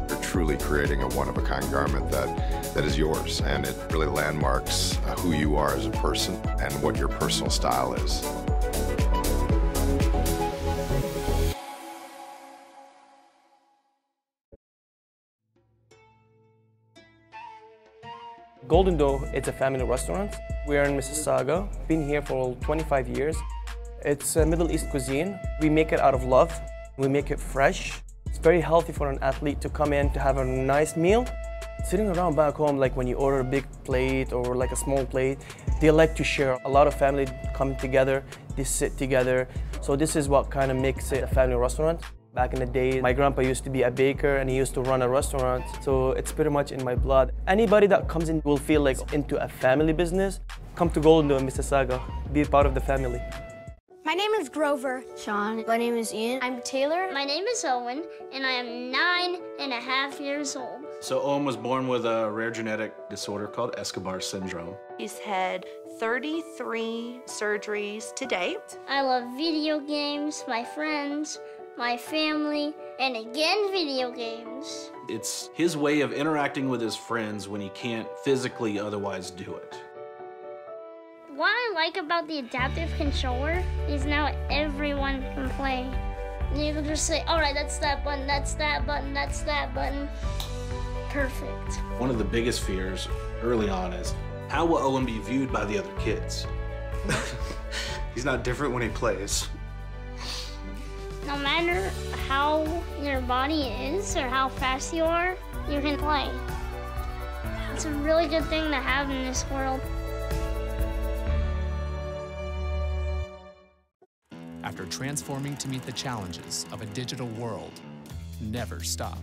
We're truly creating a one-of-a-kind garment that is yours, and it really landmarks who you are as a person and what your personal style is. Golden Dough, it's a family restaurant. We are in Mississauga, been here for 25 years. It's a Middle East cuisine. We make it out of love. We make it fresh. It's very healthy for an athlete to come in to have a nice meal. Sitting around back home, like when you order a big plate or like a small plate, they like to share. A lot of family come together, they sit together. So this is what kind of makes it a family restaurant. Back in the day, my grandpa used to be a baker and he used to run a restaurant. So it's pretty much in my blood. Anybody that comes in will feel like into a family business. Come to Golden Dough in Mississauga, be part of the family. My name is Grover. Sean. My name is Ian. I'm Taylor. My name is Owen, and I am 9.5 years old. So Owen was born with a rare genetic disorder called Escobar syndrome. He's had 33 surgeries to date. I love video games, my friends, my family, and again, video games. It's his way of interacting with his friends when he can't physically otherwise do it. What I like about the adaptive controller is now everyone can play. You can just say, all right, that's that button, that's that button, that's that button. Perfect. One of the biggest fears early on is, how will Owen be viewed by the other kids? He's not different when he plays. No matter how your body is or how fast you are, you can play. It's a really good thing to have in this world. After transforming to meet the challenges of a digital world, never stop.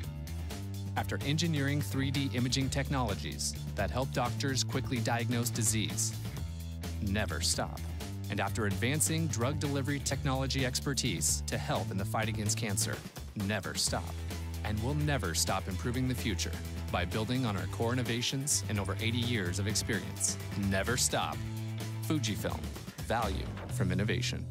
After engineering 3D imaging technologies that help doctors quickly diagnose disease, never stop. And after advancing drug delivery technology expertise to help in the fight against cancer, never stop. And we'll never stop improving the future by building on our core innovations and over 80 years of experience. Never stop. Fujifilm. Value from innovation.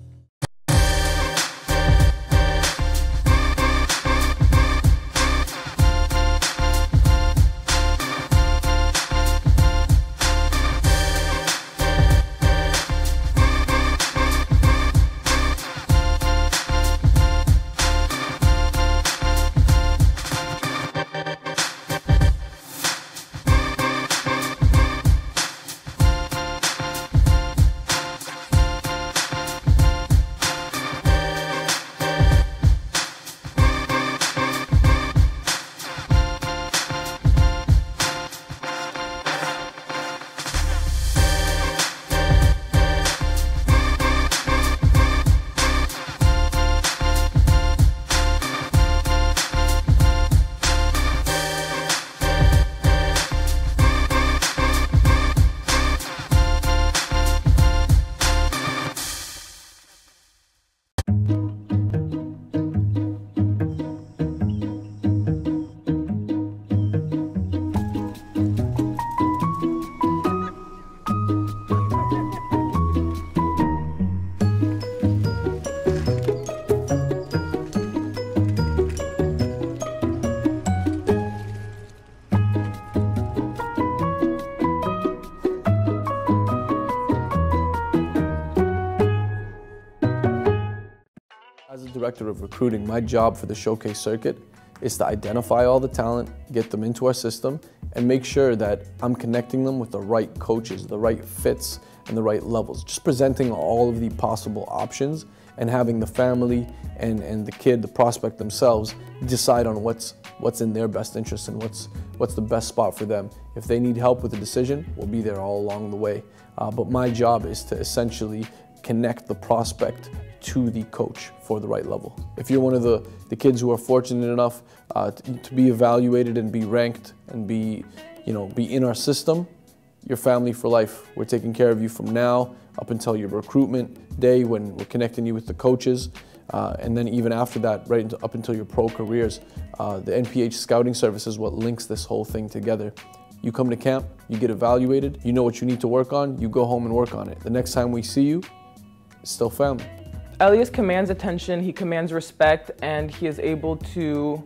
As a director of recruiting, my job for the showcase circuit is to identify all the talent, get them into our system, and make sure that I'm connecting them with the right coaches, the right fits, and the right levels. Just presenting all of the possible options and having the family and the kid, the prospect themselves, decide on what's in their best interest and what's the best spot for them. If they need help with a decision, we'll be there all along the way. But my job is to essentially connect the prospect to the coach for the right level. If you're one of the kids who are fortunate enough to be evaluated and be ranked and be in our system, you're family for life. We're taking care of you from now up until your recruitment day when we're connecting you with the coaches, and then even after that, up until your pro careers. The NPA scouting service is what links this whole thing together. You come to camp, you get evaluated, you know what you need to work on, you go home and work on it. The next time we see you, it's still family. Elias commands attention, he commands respect, and he is able to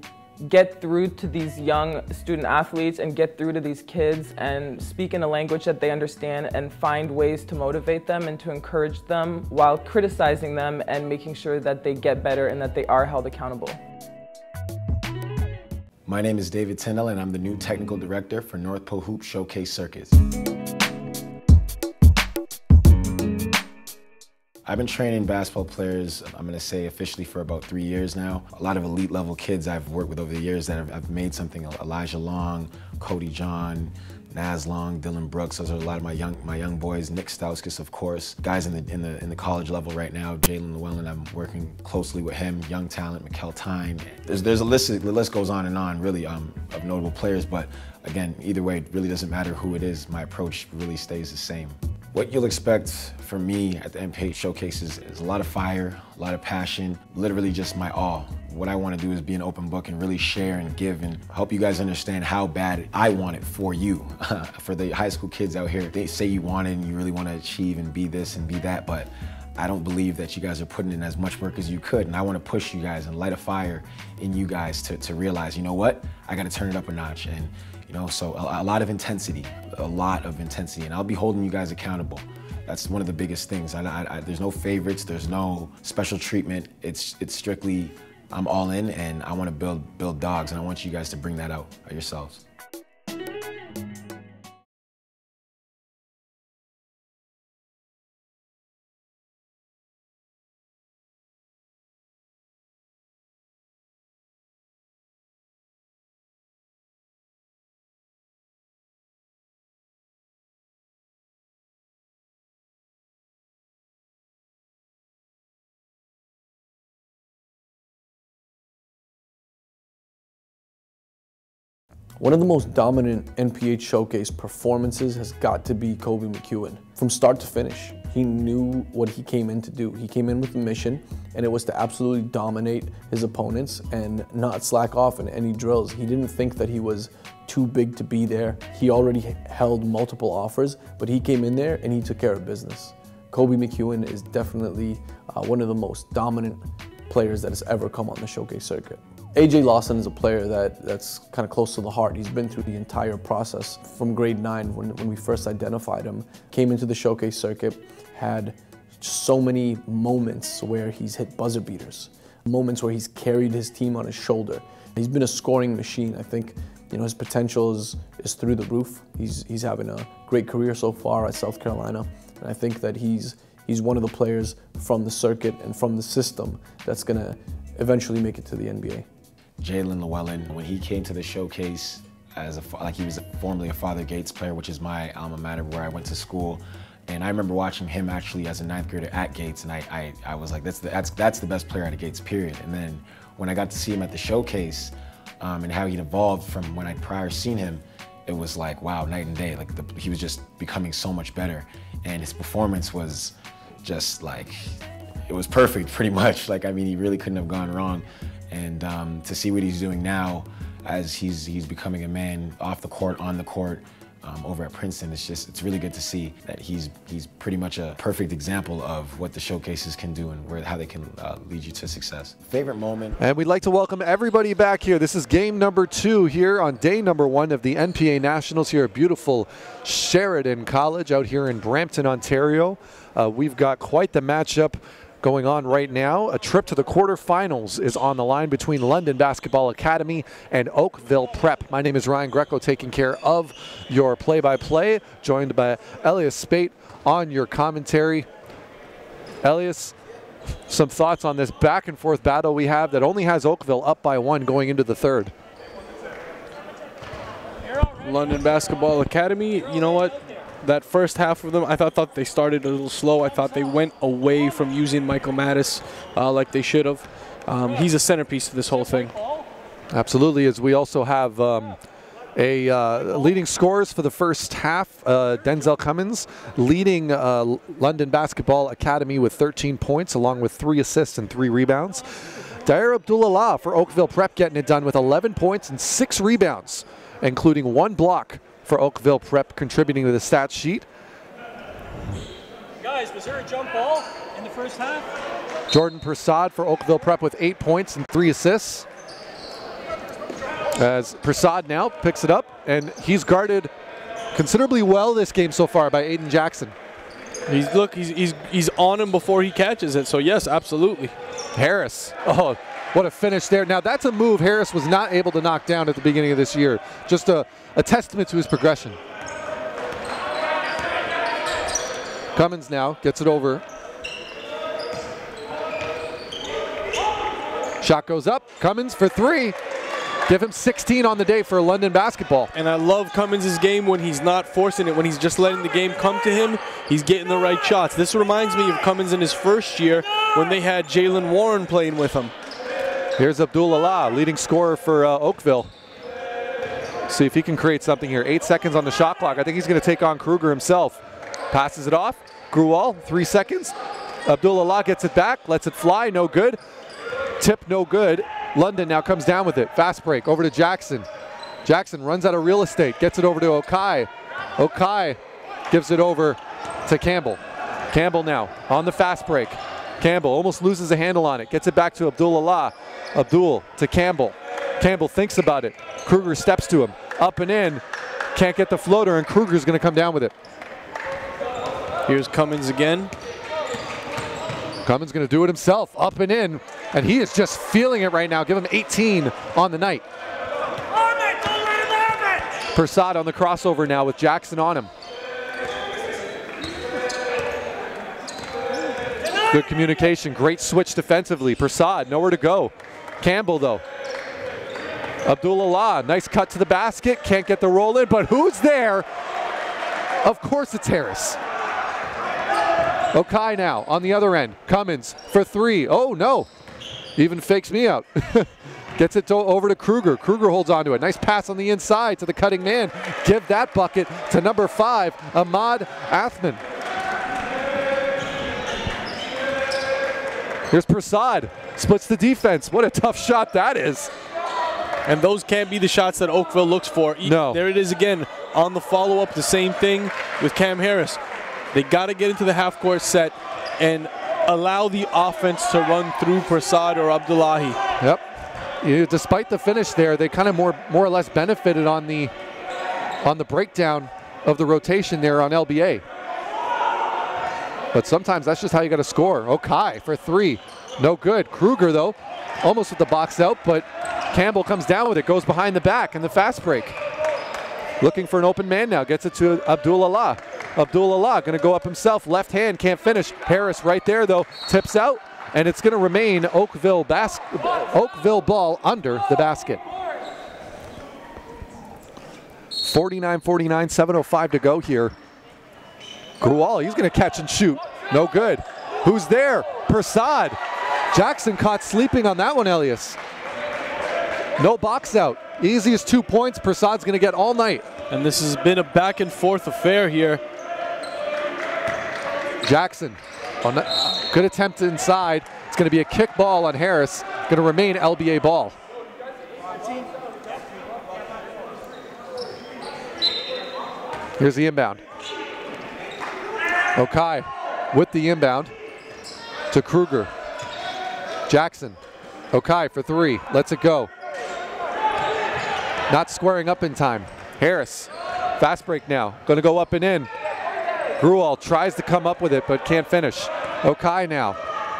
get through to these young student athletes and get through to these kids and speak in a language that they understand and find ways to motivate them and to encourage them while criticizing them and making sure that they get better and that they are held accountable. My name is David Tyndall and I'm the new technical director for North Pole Hoop Showcase Circuits. I've been training basketball players, I'm going to say officially for about 3 years now. A lot of elite level kids I've worked with over the years that have made something. Elijah Long, Cody John, Naz Long, Dylan Brooks. Those are a lot of my young boys. Nick Stauskas, of course. Guys in the college level right now. Jalen Llewellyn, I'm working closely with him. Young talent, Mikkel Tyne. There's a list. The list goes on and on, really, of notable players. But again, either way, it really doesn't matter who it is. My approach really stays the same. What you'll expect from me at the NPA showcases is a lot of fire, a lot of passion, literally just my all. What I want to do is be an open book and really share and give and help you guys understand how bad I want it for you. For the high school kids out here, they say you want it and you really want to achieve and be this and be that, but I don't believe that you guys are putting in as much work as you could, and I want to push you guys and light a fire in you guys to realize, you know what, I got to turn it up a notch. And so a lot of intensity, and I'll be holding you guys accountable. That's one of the biggest things. There's no favorites, there's no special treatment. It's strictly, I'm all in and I want to build dogs, and I want you guys to bring that out yourselves. One of the most dominant NPH showcase performances has got to be Kobe McEwen. From start to finish, He knew what he came in to do. He came in with a mission, and it was to absolutely dominate his opponents and not slack off in any drills. He didn't think that he was too big to be there. He already held multiple offers, but he came in there and he took care of business. Kobe McEwen is definitely one of the most dominant players that has ever come on the showcase circuit. AJ Lawson is a player that's kind of close to the heart. He's been through the entire process from grade 9 when we first identified him. Came into the showcase circuit, had so many moments where he's hit buzzer beaters, moments where he's carried his team on his shoulder. He's been a scoring machine. I think his potential is through the roof. He's having a great career so far at South Carolina, and I think that he's one of the players from the circuit and from the system that's going to eventually make it to the NBA. Jalen Llewellyn, when he came to the showcase like he was formerly a Father Gates player, which is my alma mater where I went to school. And I remember watching him actually as a 9th grader at Gates, and I was like, that's the best player at Gates, period. And then when I got to see him at the showcase and how he'd evolved from when I'd prior seen him, it was like, wow, night and day. Like he was just becoming so much better, and his performance was just like, it was perfect, pretty much. Like, I mean, he really couldn't have gone wrong. And to see what he's doing now, as he's becoming a man off the court, on the court, over at Princeton, it's really good to see that he's pretty much a perfect example of what the showcases can do and how they can lead you to success. Favorite moment. And we'd like to welcome everybody back here. This is game number 2 here on day number 1 of the NPA Nationals here at beautiful Sheridan College out here in Brampton, Ontario. We've got quite the matchup going on right now. A trip to the quarterfinals is on the line between London Basketball Academy and Oakville Prep. My name is Ryan Greco, taking care of your play-by-play, joined by Elias Spate on your commentary. Elias, some thoughts on this back and forth battle we have that only has Oakville up by 1 going into the 3rd. London Basketball Academy, you know what? That first half of them, I thought they started a little slow. I thought they went away from using Michael Mattis like they should have. He's a centerpiece to this whole thing. Absolutely, as we also have leading scorers for the first half, Denzel Cummins leading London Basketball Academy with 13 points along with 3 assists and 3 rebounds. Dair Abdullah for Oakville Prep getting it done with 11 points and 6 rebounds, including 1 block for Oakville Prep, contributing to the stat sheet. Guys, was there a jump ball in the first half? Jordan Prasad for Oakville Prep with 8 points and 3 assists. As Prasad now picks it up, and he's guarded considerably well this game so far by Aiden Jackson. He's on him before he catches it, so yes, absolutely. Harris, oh, what a finish there. Now that's a move Harris was not able to knock down at the beginning of this year. Just a testament to his progression. Cummins now gets it over. Shot goes up, Cummins for 3. Give him 16 on the day for London basketball. And I love Cummins' game when he's not forcing it, when he's just letting the game come to him. He's getting the right shots. This reminds me of Cummins in his first year when they had Jalen Warren playing with him. Here's Abdullah, leading scorer for Oakville. See if he can create something here. 8 seconds on the shot clock. I think he's going to take on Kruger himself. Passes it off. Gruwal, 3 seconds. Abdullah gets it back, lets it fly, no good. Tip, no good. London now comes down with it. Fast break over to Jackson. Jackson runs out of real estate, gets it over to Okai. Okai gives it over to Campbell. Campbell now on the fast break. Campbell almost loses a handle on it, gets it back to Abdullah. Abdul to Campbell. Campbell thinks about it. Kruger steps to him, up and in. Can't get the floater, and Kruger's going to come down with it. Here's Cummins again. Cummins going to do it himself, up and in, and he is just feeling it right now. Give him 18 on the night. Prasad on the crossover now with Jackson on him. Good communication, great switch defensively. Prasad, nowhere to go. Campbell though. Abdullah, nice cut to the basket, can't get the roll in, but who's there? Of course it's Harris. Okai now on the other end. Cummins for 3. Oh no, even fakes me out. Gets it over to Kruger. Kruger holds on to it. Nice pass on the inside to the cutting man. Give that bucket to number 5, Ahmad Athman. Here's Prasad, splits the defense. What a tough shot that is. And those can't be the shots that Oakville looks for. No. There it is again on the follow-up, the same thing with Cam Harris. They got to get into the half-court set and allow the offense to run through Prasad or Abdullahi. Yep. Despite the finish there, they kind of more or less benefited on the breakdown of the rotation there on LBA. But sometimes that's just how you got to score. Okai for 3. No good. Kruger, though, almost with the box out, but Campbell comes down with it, goes behind the back in the fast break. Looking for an open man now, gets it to Abdul-Allah. Abdul-Allah going to go up himself, left hand, can't finish. Harris right there, though, tips out, and it's going to remain Oakville ball under the basket. 49-49, 7:05 to go here. Grual, he's going to catch and shoot. No good. Who's there? Prasad. Jackson caught sleeping on that one, Elias. No box out. Easiest 2 points Prasad's going to get all night. And this has been a back and forth affair here. Jackson, good attempt inside. It's going to be a kick ball on Harris. Going to remain LBA ball. Here's the inbound. Okai with the inbound to Kruger. Jackson. Okai for 3. Lets it go. Not squaring up in time. Harris. Fast break now. Going to go up and in. Grual tries to come up with it but can't finish. Okai now.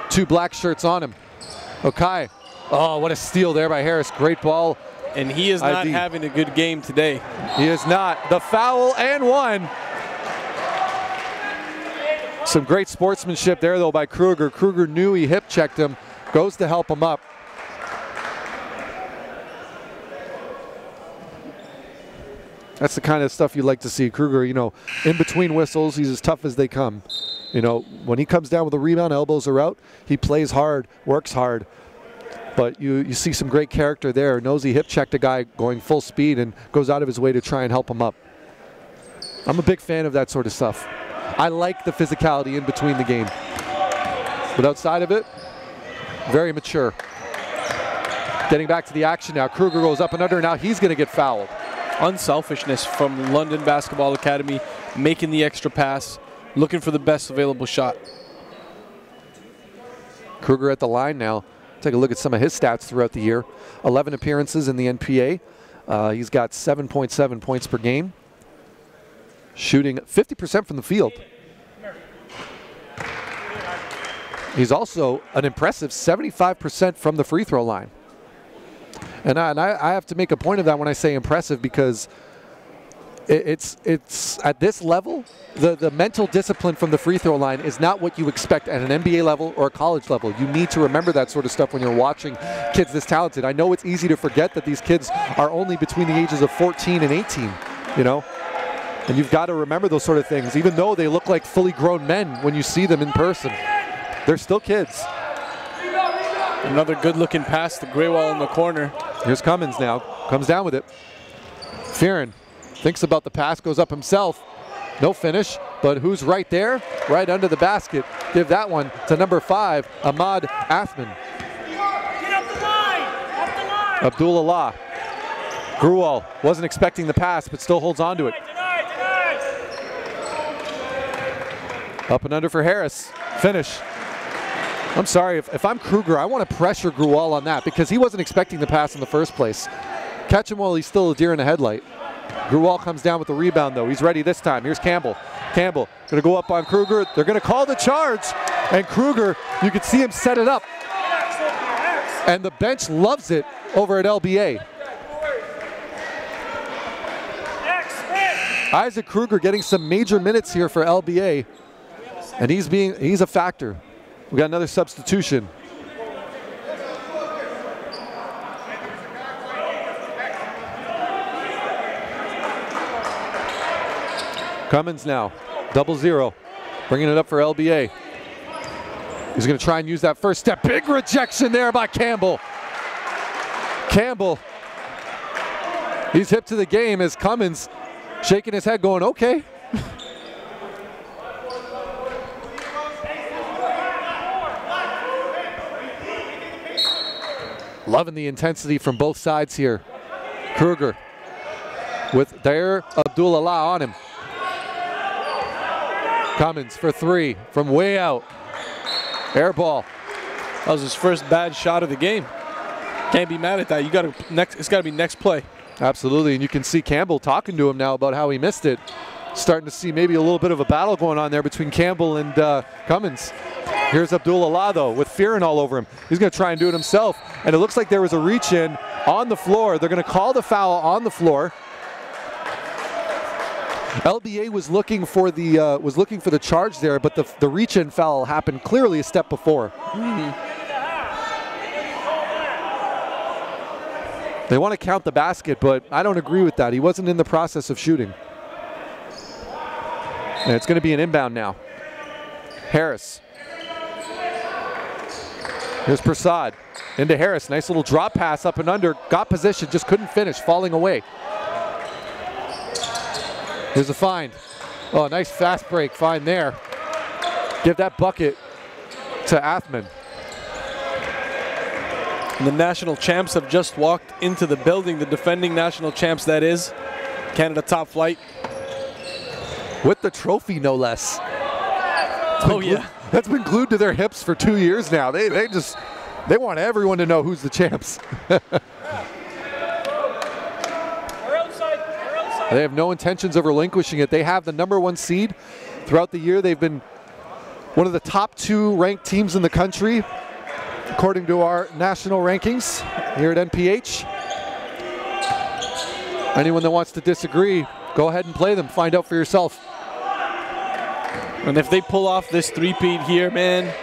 2 black shirts on him. Okai. Oh, what a steal there by Harris. Great ball. And he is not having a good game today. He is not. The foul and 1. Some great sportsmanship there, though, by Kruger. Kruger knew he hip checked him. Goes to help him up. That's the kind of stuff you like to see. Kruger, you know, in between whistles, he's as tough as they come. You know, when he comes down with a rebound, elbows are out, he plays hard, works hard. But you see some great character there. Knows he hip checked a guy going full speed and goes out of his way to try and help him up. I'm a big fan of that sort of stuff. I like the physicality in between the game. But outside of it, very mature. Getting back to the action now. Kruger goes up and under. Now he's going to get fouled. Unselfishness from London Basketball Academy, making the extra pass, looking for the best available shot. Kruger at the line now. Take a look at some of his stats throughout the year. 11 appearances in the NPA. He's got 7.7 points per game. Shooting 50% from the field. He's also an impressive 75% from the free throw line. And I have to make a point of that when I say impressive, because it's at this level, the mental discipline from the free throw line is not what you expect at an NBA level or a college level. You need to remember that sort of stuff when you're watching kids this talented. I know it's easy to forget that these kids are only between the ages of 14 and 18, you know? And you've got to remember those sort of things, even though they look like fully grown men when you see them in person. They're still kids. Another good-looking pass to Graywall in the corner. Here's Cummins now. Comes down with it. Fearon thinks about the pass, goes up himself. No finish, but who's right there? Right under the basket. Give that one to number 5, Ahmad Athman. Get up the line! Abdul-Allah. Grual wasn't expecting the pass, but still holds on to it. Up and under for Harris. Finish. I'm sorry, if I'm Kruger, I want to pressure Grual on that, because he wasn't expecting the pass in the first place. Catch him while he's still a deer in the headlight. Grual comes down with the rebound, though. He's ready this time. Here's Campbell. Campbell going to go up on Kruger. They're going to call the charge. And Kruger, you can see him set it up. And the bench loves it over at LBA. Isaac Kruger getting some major minutes here for LBA. And he's a factor. We got another substitution. Cummins now, 0-0, bringing it up for LBA. He's going to try and use that first step. Big rejection there by Campbell. Campbell, he's hip to the game as Cummins shaking his head going, okay. Loving the intensity from both sides here. Kruger with Dair Abdullah on him. Cummins for three from way out. Air ball. That was his first bad shot of the game. Can't be mad at that. It's got to be next play. Absolutely, and you can see Campbell talking to him now about how he missed it. Starting to see maybe a little bit of a battle going on there between Campbell and Cummins. Here's Abdullah though with Fearon all over him. He's going to try and do it himself, and it looks like there was a reach in on the floor. They're going to call the foul on the floor. LBA was looking for the charge there, but the reach-in foul happened clearly a step before. They want to count the basket, but I don't agree with that. He wasn't in the process of shooting. And it's going to be an inbound now. Harris. Here's Prasad into Harris. Nice little drop pass up and under. Got position, just couldn't finish, falling away. Here's a find. Oh, nice fast break find there. Give that bucket to Athman. And the national champs have just walked into the building, the defending national champs, that is. Canada top flight. With the trophy, no less. Oh, yeah. That's been glued to their hips for 2 years now. They want everyone to know who's the champs. They have no intentions of relinquishing it. They have the #1 seed. Throughout the year, they've been one of the top 2 ranked teams in the country, according to our national rankings here at NPH. Anyone that wants to disagree, go ahead and play them. Find out for yourself. And if they pull off this three-peat here, man,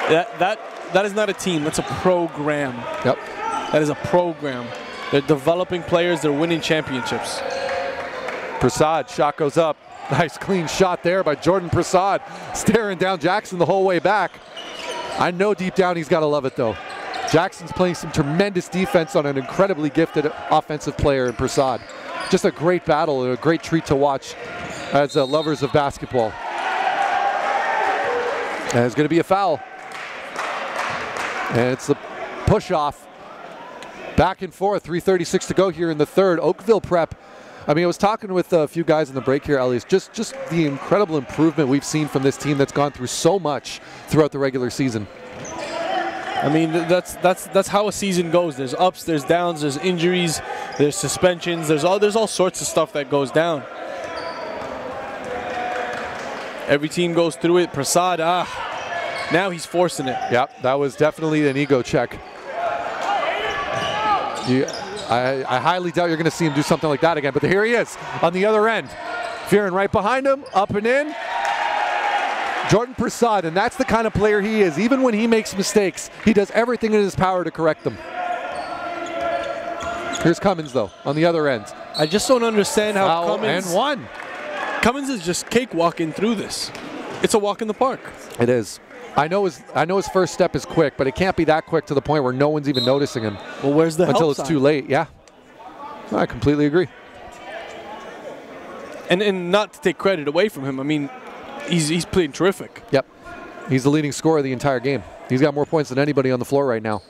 that is not a team. That's a program. Yep. That is a program. They're developing players. They're winning championships. Prasad, shot goes up. Nice clean shot there by Jordan Prasad, staring down Jackson the whole way back. I know deep down he's got to love it though. Jackson's playing some tremendous defense on an incredibly gifted offensive player in Prasad. Just a great battle and a great treat to watch as lovers of basketball. And it's going to be a foul. And it's the push off. Back and forth, 3:36 to go here in the third. Oakville prep. I mean, I was talking with a few guys in the break here, Elias, just the incredible improvement we've seen from this team that's gone through so much throughout the regular season. I mean, that's how a season goes. There's ups, there's downs, there's injuries, there's suspensions, there's all sorts of stuff that goes down. Every team goes through it. Prasad, now he's forcing it. Yep, that was definitely an ego check. I highly doubt you're going to see him do something like that again, but here he is on the other end. Fearon right behind him, up and in. Jordan Prasad, and that's the kind of player he is. Even when he makes mistakes, he does everything in his power to correct them. Here's Cummins, though, on the other end. I just don't understand how Foul Cummins... and one. Cummins is just cakewalking through this. It's a walk in the park. It is. I know his first step is quick, but it can't be that quick to the point where no one's even noticing him. Well, where's the help until it's sign? Too late? Yeah, I completely agree. And not to take credit away from him, I mean, he's playing terrific. Yep, he's the leading scorer of the entire game. He's got more points than anybody on the floor right now.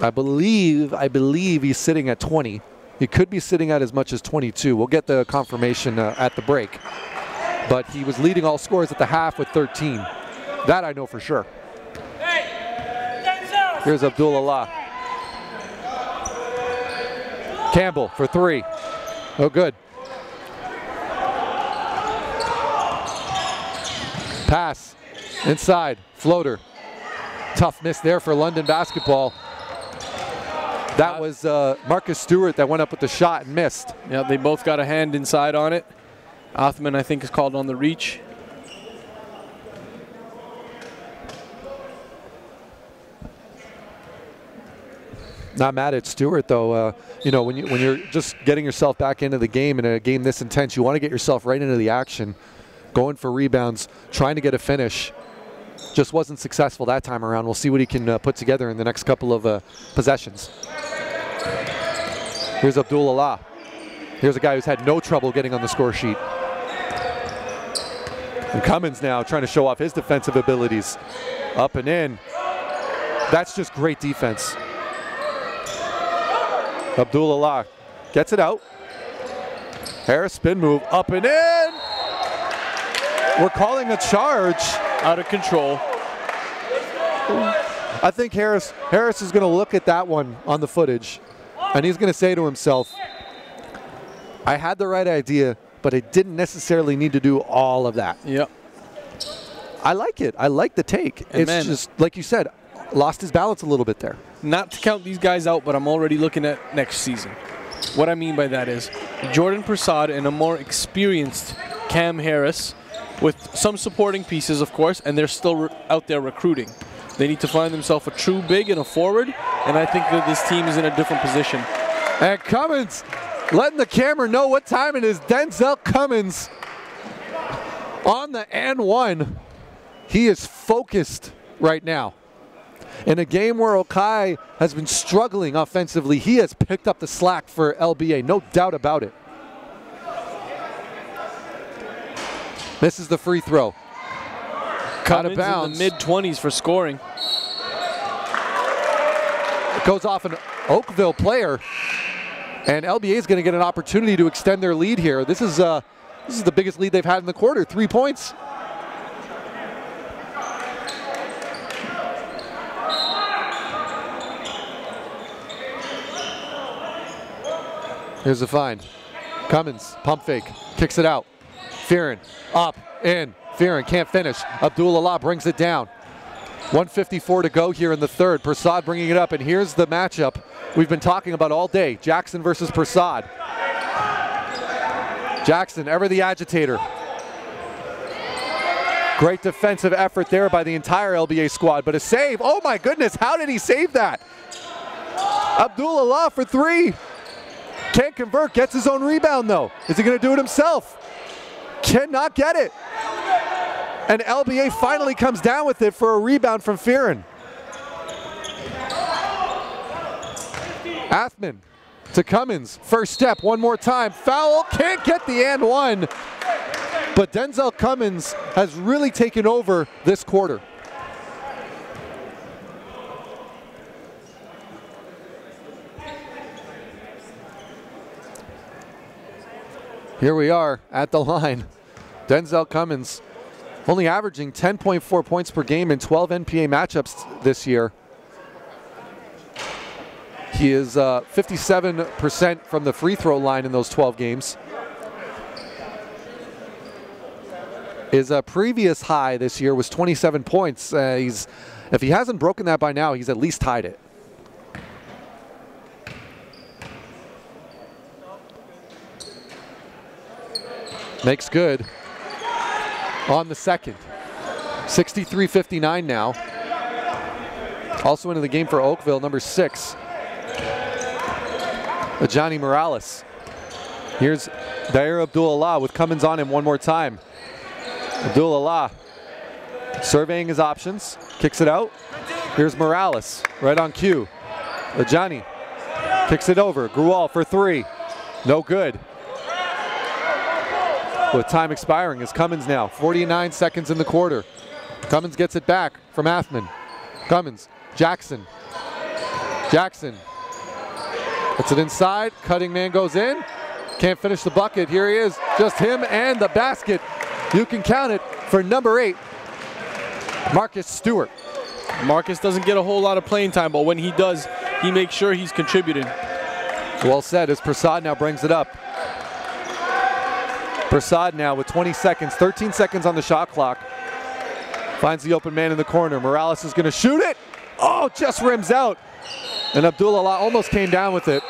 I believe he's sitting at 20. He could be sitting at as much as 22. We'll get the confirmation at the break. But he was leading all scorers at the half with 13. That I know for sure. Here's Abdullah. Campbell for three. Oh, good. Pass. Inside. Floater. Tough miss there for London basketball. That was Marcus Stewart that went up with the shot and missed. Yeah, they both got a hand inside on it. Othman, I think, is called on the reach. Not mad at Stewart, though. You know, when you're just getting yourself back into the game in a game this intense, you want to get yourself right into the action, going for rebounds, trying to get a finish. Just wasn't successful that time around. We'll see what he can put together in the next couple of possessions. Here's Abdullah. Here's a guy who's had no trouble getting on the score sheet. And Cummins now trying to show off his defensive abilities. Up and in. That's just great defense. Abdul-Allah gets it out. Harris spin move, up and in. We're calling a charge. Out of control. I think Harris is going to look at that one on the footage, and he's going to say to himself, I had the right idea, but I didn't necessarily need to do all of that. Yep. I like it. I like the take. And it's just, like you said, lost his balance a little bit there. Not to count these guys out, but I'm already looking at next season. What I mean by that is Jordan Prasad and a more experienced Cam Harris with some supporting pieces, of course, and they're still out there recruiting. They need to find themselves a true big and a forward, and I think that this team is in a different position. And Cummins letting the camera know what time it is. Denzel Cummins on the N1. He is focused right now. In a game where Okai has been struggling offensively, he has picked up the slack for LBA, no doubt about it. Misses the free throw. Out of bounds. In the mid-20s for scoring. It goes off an Oakville player, and LBA is going to get an opportunity to extend their lead here. This is the biggest lead they've had in the quarter, 3 points. Here's the find. Cummins, pump fake, kicks it out. Fearon, up, in. Fearon can't finish. Abdul-Allah brings it down. 1:54 to go here in the third. Prasad bringing it up, and here's the matchup we've been talking about all day. Jackson versus Prasad. Jackson, ever the agitator. Great defensive effort there by the entire LBA squad, but a save. Oh my goodness, how did he save that? Abdul-Allah for three. Can't convert, gets his own rebound though. Is he gonna do it himself? Cannot get it. And LBA finally comes down with it for a rebound from Fearon. Athman to Cummins, first step, one more time. Foul, can't get the and one. But Denzel Cummins has really taken over this quarter. Here we are at the line. Denzel Cummins only averaging 10.4 points per game in 12 NPA matchups this year. He is 57% from the free throw line in those 12 games. His previous high this year was 27 points. If he hasn't broken that by now, he's at least tied it. Makes good on the second. 63-59 now. Also into the game for Oakville, number 6. Johnny Morales. Here's Dair Abdul-Allah with Cummins on him one more time. Abdul-Allah surveying his options, kicks it out. Here's Morales, right on cue. Johnny kicks it over. Grual for three. No good. With time expiring is Cummins now. 49 seconds in the quarter. Cummins gets it back from Athman. Cummins, Jackson. Jackson. Puts it inside. Cutting man goes in. Can't finish the bucket. Here he is. Just him and the basket. You can count it for number 8, Marcus Stewart. Marcus doesn't get a whole lot of playing time, but when he does, he makes sure he's contributing. Well said as Prasad now brings it up. Prasad now with 20 seconds, 13 seconds on the shot clock. Finds the open man in the corner. Morales is going to shoot it. Oh, just rims out. And Abdul-Allah almost came down with it.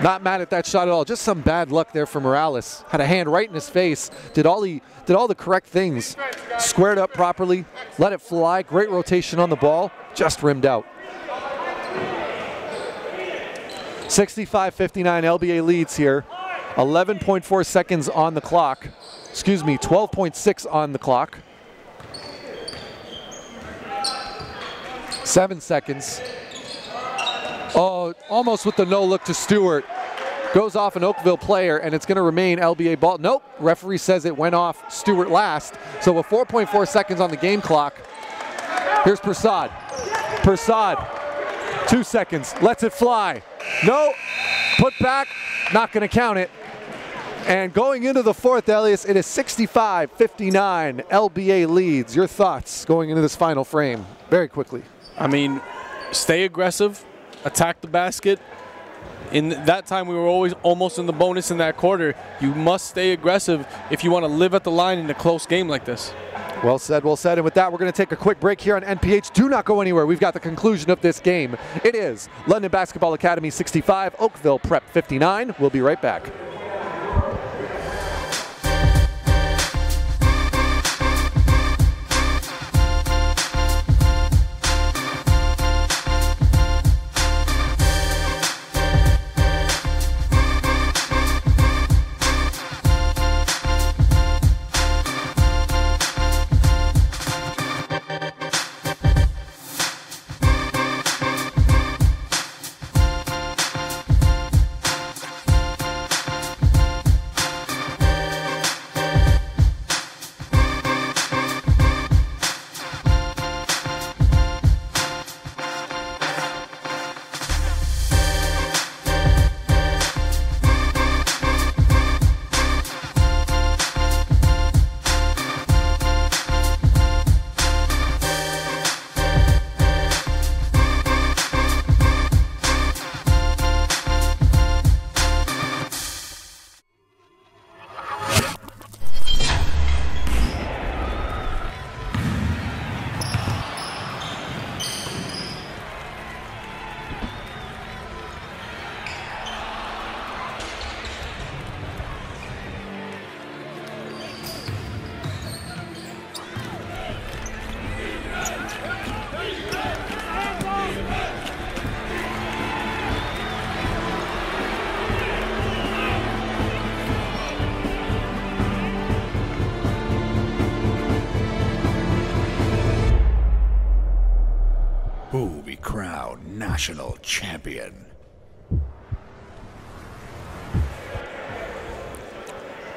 Not mad at that shot at all. Just some bad luck there for Morales. Had a hand right in his face. Did all the correct things. Squared up properly. Let it fly. Great rotation on the ball. Just rimmed out. 65-59 LBA leads here. 11.4 seconds on the clock. Excuse me, 12.6 on the clock. 7 seconds. Oh, almost with the no look to Stewart. Goes off an Oakville player, and it's going to remain LBA ball. Nope, referee says it went off Stewart last. So with 4.4 seconds on the game clock, here's Prasad. Prasad, 2 seconds, lets it fly. No, put back, not going to count it. And going into the fourth, Elias, it is 65-59. LBA leads. Your thoughts going into this final frame very quickly? I mean, stay aggressive, attack the basket. In that time, we were always almost in the bonus in that quarter. You must stay aggressive if you want to live at the line in a close game like this. Well said, well said. And with that, we're going to take a quick break here on NPH. Do not go anywhere. We've got the conclusion of this game. It is London Basketball Academy 65, Oakville Prep 59. We'll be right back. Who will be crowned national champion?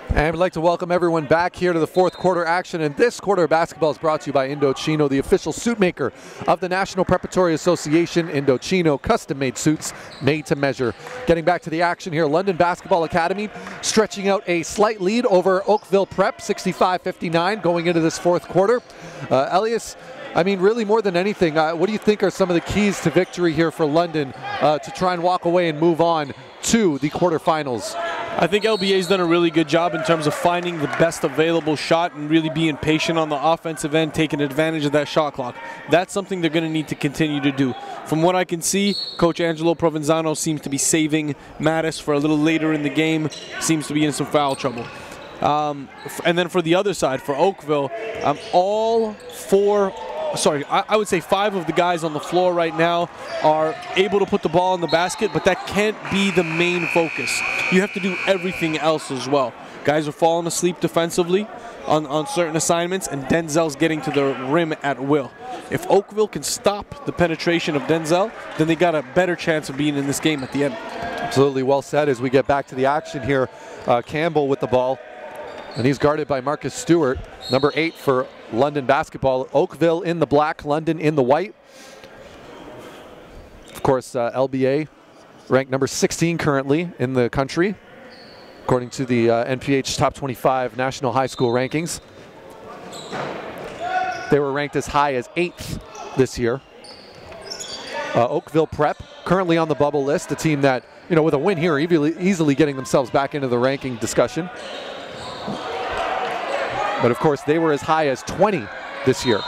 And I'd like to welcome everyone back here to the fourth quarter action. And this quarter of basketball is brought to you by Indochino, the official suit maker of the National Preparatory Association. Indochino, custom-made suits made to measure. Getting back to the action here, London Basketball Academy stretching out a slight lead over Oakville Prep, 65-59 going into this fourth quarter. Elias, I mean, really more than anything, what do you think are some of the keys to victory here for London to try and walk away and move on to the quarterfinals? I think LBA's done a really good job in terms of finding the best available shot and really being patient on the offensive end, taking advantage of that shot clock. That's something they're going to need to continue to do. From what I can see, Coach Angelo Provenzano seems to be saving Mattis for a little later in the game, seems to be in some foul trouble. And then for the other side, for Oakville, I would say 5 of the guys on the floor right now are able to put the ball in the basket, but that can't be the main focus. You have to do everything else as well. Guys are falling asleep defensively on certain assignments, and Denzel's getting to the rim at will. If Oakville can stop the penetration of Denzel, then they got a better chance of being in this game at the end. Absolutely well said. As we get back to the action here, Campbell with the ball, and he's guarded by Marcus Stewart, number 8 for London basketball. Oakville in the black, London in the white. Of course, LBA ranked number 16 currently in the country, according to the NPH Top 25 National High School Rankings. They were ranked as high as 8th this year. Oakville Prep, currently on the bubble list, a team that, you know, with a win here, easily getting themselves back into the ranking discussion. But of course, they were as high as 20 this year,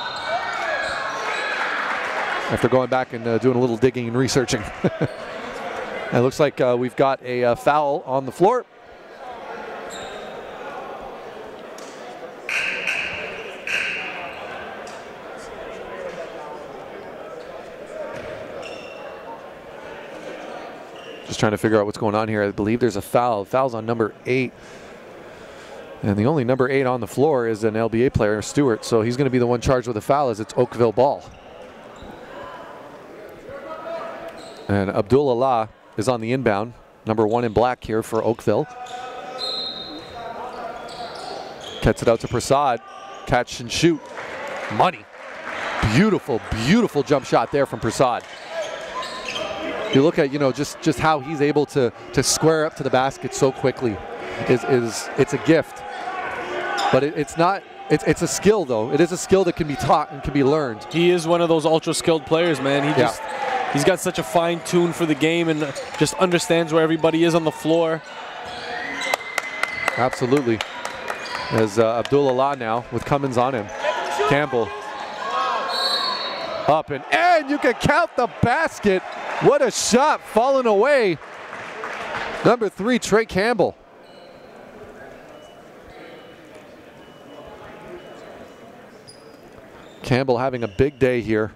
after going back and doing a little digging and researching. And it looks like we've got a foul on the floor. Just trying to figure out what's going on here. I believe there's a foul. Foul's on number 8. And the only number 8 on the floor is an LBA player, Stewart, so he's going to be the one charged with a foul as it's Oakville ball. And Abdullah is on the inbound, number 1 in black here for Oakville. Gets it out to Prasad, catch and shoot, money. Beautiful, beautiful jump shot there from Prasad. You look at, just how he's able to square up to the basket so quickly. It's a gift. But it's not. It's a skill, though. It is a skill that can be taught and can be learned. He is one of those ultra-skilled players, man. He's got such a fine tune for the game and just understands where everybody is on the floor. Absolutely. As Abdullah now with Cummins on him. Campbell. Up and you can count the basket. What a shot, falling away. Number 3, Trey Campbell. Campbell having a big day here.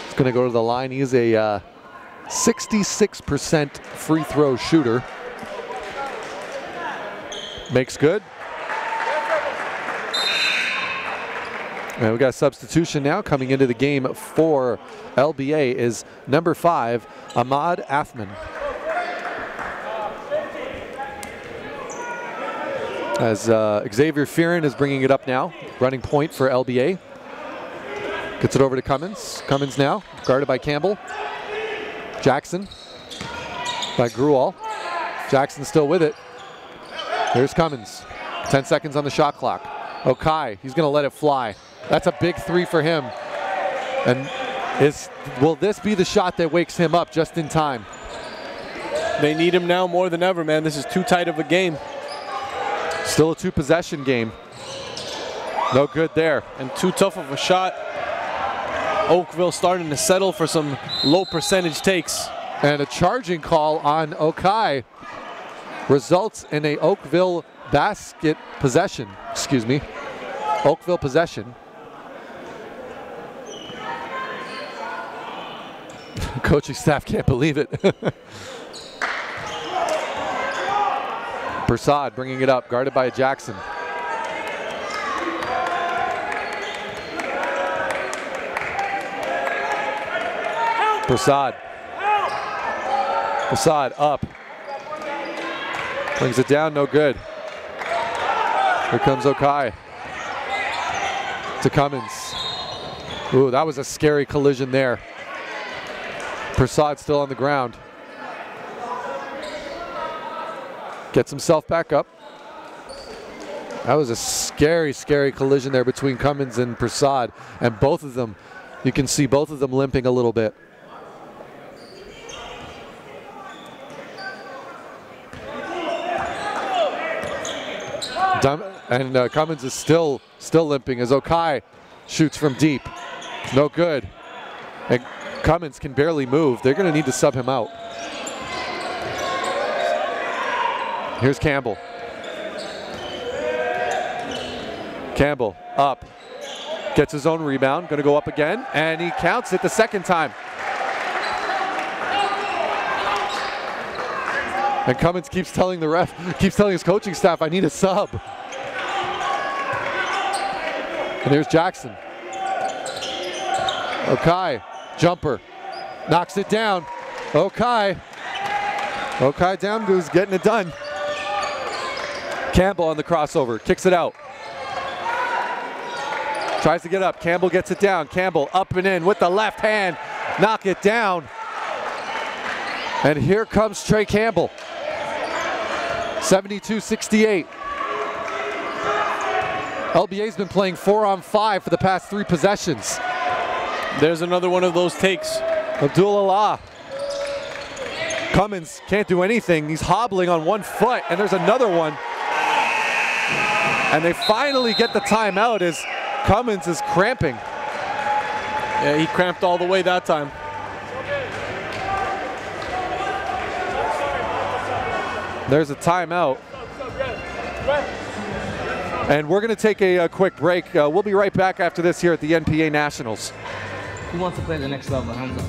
He's going to go to the line. He's a 66% free throw shooter. Makes good. And we got a substitution now coming into the game for LBA is number 5, Ahmad Athman. As Xavier Fearon is bringing it up now, running point for LBA. Gets it over to Cummins. Cummins now, guarded by Campbell. Jackson by Grual. Jackson still with it. Here's Cummins. 10 seconds on the shot clock. Okai, he's going to let it fly. That's a big 3 for him. And will this be the shot that wakes him up just in time? They need him now more than ever, man. This is too tight of a game. Still a 2-possession game. No good there. And too tough of a shot. Oakville starting to settle for some low percentage takes. And a charging call on Okai results in a Oakville basket possession. Excuse me. Oakville possession. Coaching staff can't believe it. Prasad bringing it up, guarded by Jackson. Prasad up. Brings it down, no good. Here comes Okai. To Cummins. Ooh, that was a scary collision there. Prasad still on the ground. Gets himself back up. That was a scary, scary collision there between Cummins and Prasad. And both of them, you can see both of them limping a little bit. And Cummins is still limping as Okai shoots from deep. No good. And Cummins can barely move. They're going to need to sub him out. Here's Campbell. Campbell up. Gets his own rebound. Going to go up again. And he counts it the second time. And Cummins keeps telling the ref, keeps telling his coaching staff, I need a sub. And here's Jackson. Okai, jumper. Knocks it down. Okai Damgu's getting it done. Campbell on the crossover, kicks it out. Tries to get up, Campbell gets it down. Campbell up and in with the left hand, knock it down. And here comes Trey Campbell. 72-68. LBA's been playing 4-on-5 for the past 3 possessions. There's another one of those takes. Abdullah. Cummins can't do anything. He's hobbling on one foot, and there's another one. And they finally get the timeout as Cummins is cramping. Yeah, he cramped all the way that time. There's a timeout. And we're going to take a quick break. We'll be right back after this here at the NPA Nationals. Who wants to play the next level? Hands up.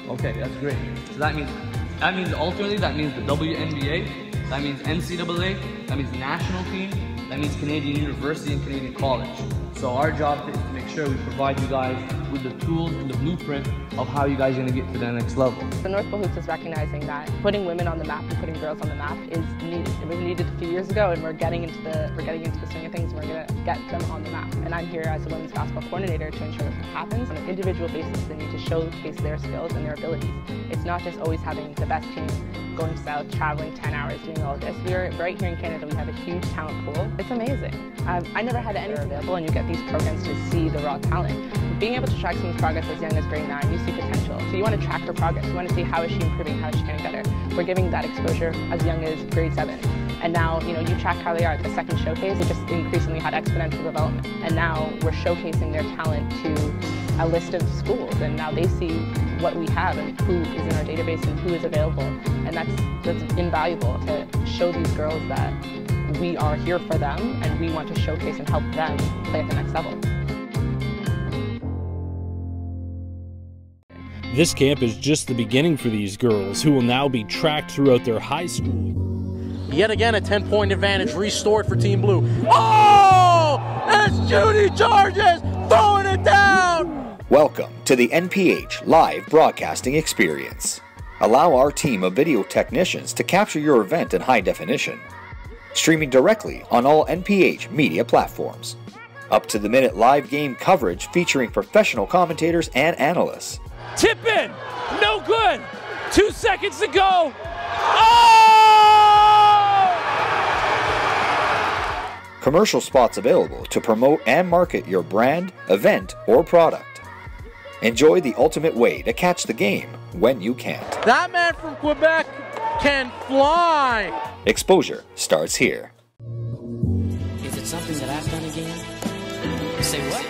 Okay, that's great. So that means ultimately, that means the WNBA, that means NCAA, that means national team, that means Canadian University and Canadian College. So our job is to make sure we provide you guys with the tools and the blueprint of how you guys are going to get to the next level. The Northville Hoops is recognizing that putting women on the map and putting girls on the map is needed. It was needed a few years ago, and we're getting into the swing of things. And we're going to get them on the map. And I'm here as a women's basketball coordinator to ensure that that happens. On an individual basis, they need to showcase their skills and their abilities. It's not just always having the best team going south, traveling 10 hours, doing all this. We're right here in Canada. We have a huge talent pool. It's amazing. I never had any available, and you get these programs to see the raw talent. Being able to track someone's progress as young as grade 9, you see potential. So you want to track her progress. You want to see how is she improving, how is she getting better. We're giving that exposure as young as grade 7. And now, you track how they are at the second showcase. We just increasingly had exponential development. And now we're showcasing their talent to a list of schools. And now they see what we have and who is in our database and who is available. And that's invaluable to show these girls that we are here for them and we want to showcase and help them play at the next level. This camp is just the beginning for these girls, who will now be tracked throughout their high school. Yet again, a 10-point advantage restored for Team Blue. Oh! It's Judy Charges throwing it down! Welcome to the NPH live broadcasting experience. Allow our team of video technicians to capture your event in high definition. Streaming directly on all NPH media platforms. Up-to-the-minute live game coverage featuring professional commentators and analysts. Tip in! No good! 2 seconds to go! Oh! Commercial spots available to promote and market your brand, event, or product. Enjoy the ultimate way to catch the game when you can't. That man from Quebec can fly! Exposure starts here. Is it something that I've done again? Say what?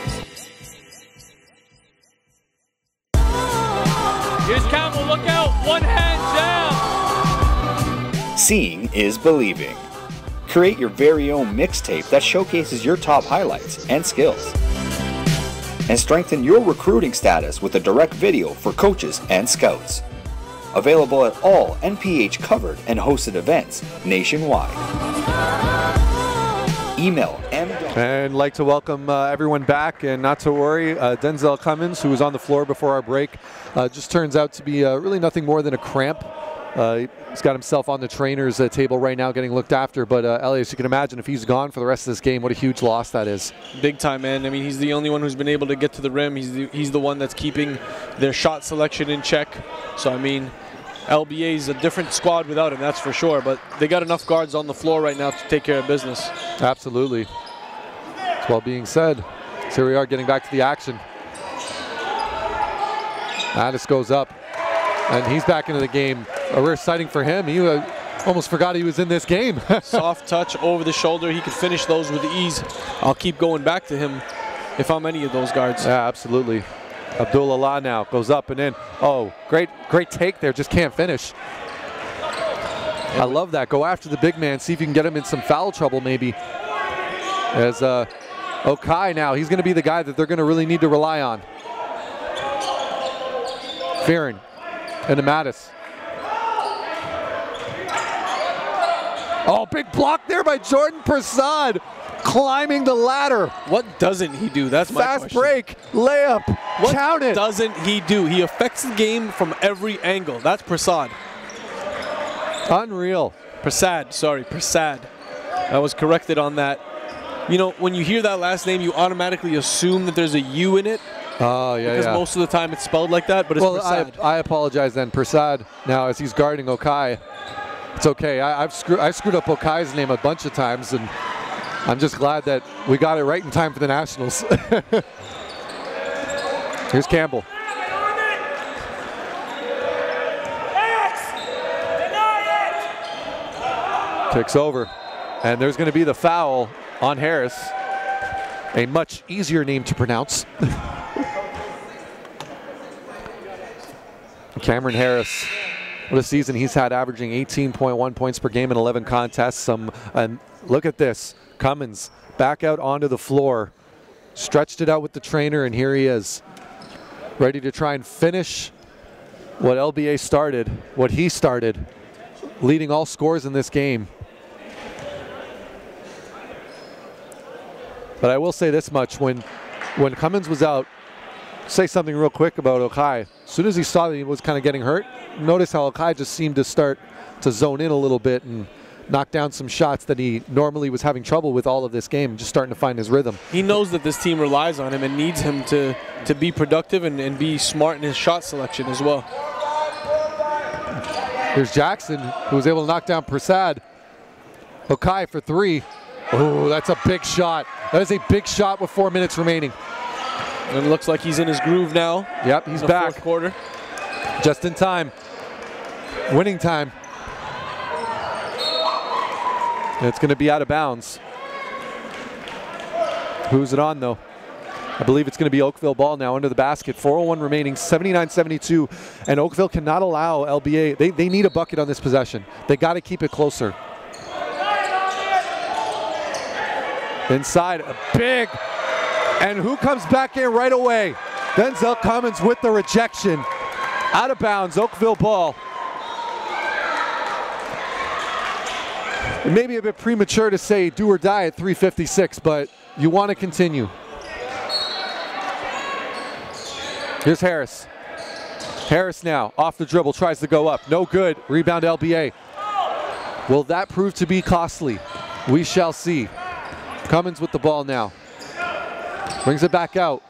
Here's Campbell, look out! One hand jam! Seeing is believing. Create your very own mixtape that showcases your top highlights and skills. And strengthen your recruiting status with a direct video for coaches and scouts. Available at all NPH covered and hosted events nationwide. Email And like to welcome everyone back, and not to worry, Denzel Cummins, who was on the floor before our break, just turns out to be really nothing more than a cramp. He's got himself on the trainer's table right now getting looked after, but Elias, you can imagine if he's gone for the rest of this game, what a huge loss that is. Big time, man. I mean, he's the only one who's been able to get to the rim. He's the one that's keeping their shot selection in check. So, I mean, LBA is a different squad without him, that's for sure, but they got enough guards on the floor right now to take care of business. Absolutely. That's well being said. So here we are getting back to the action. Addis goes up, and he's back into the game. A rare sighting for him. He almost forgot he was in this game. Soft touch over the shoulder. He could finish those with ease. I'll keep going back to him if I'm any of those guards. Yeah, absolutely. Abdullah now goes up and in. Oh, great take there. Just can't finish. I love that. Go after the big man. See if you can get him in some foul trouble maybe. As Okai now, he's going to be the guy that they're going to really need to rely on. Fearon into Mattis. Oh, big block there by Jordan Prasad, climbing the ladder. What doesn't he do? That's my question. Fast break, layup, count it. What doesn't he do? He affects the game from every angle. That's Prasad. Unreal. Prasad. I was corrected on that. You know, when you hear that last name, you automatically assume that there's a U in it. Oh, yeah, because most of the time it's spelled like that, but it's Prasad. I apologize then. Prasad now as he's guarding Okai. It's okay. I screwed up Okai's name a bunch of times, and I'm just glad that we got it right in time for the Nationals. Here's Campbell. Kicks over, and there's going to be the foul on Harris. A much easier name to pronounce. Cameron Harris, what a season he's had, averaging 18.1 points per game in 11 contests. And look at this, Cummins back out onto the floor, stretched it out with the trainer, and here he is, ready to try and finish what LBA started, what he started, leading all scores in this game. But I will say this much, when Cummins was out, say something real quick about Okai. As soon as he saw that he was kind of getting hurt, notice how Okai just seemed to start to zone in a little bit and knock down some shots that he normally was having trouble with all of this game, just starting to find his rhythm. He knows that this team relies on him and needs him to be productive and be smart in his shot selection as well. Here's Jackson, who was able to knock down Prasad. Okai for 3. Oh, that's a big shot. That is a big shot with 4 minutes remaining. And it looks like he's in his groove now. Yep, he's back. Fourth quarter. Just in time. Winning time. And it's going to be out of bounds. Who's it on, though? I believe it's going to be Oakville ball now under the basket. 4:01 remaining, 79-72. And Oakville cannot allow LBA. They need a bucket on this possession. They got to keep it closer. Inside, a big. And who comes back in right away? Denzel Cummins with the rejection. Out of bounds, Oakville ball. It may be a bit premature to say do or die at 3:56, but you want to continue. Here's Harris. Harris now, off the dribble, tries to go up. No good. Rebound LBA. Will that prove to be costly? We shall see. Cummins with the ball now. Brings it back out.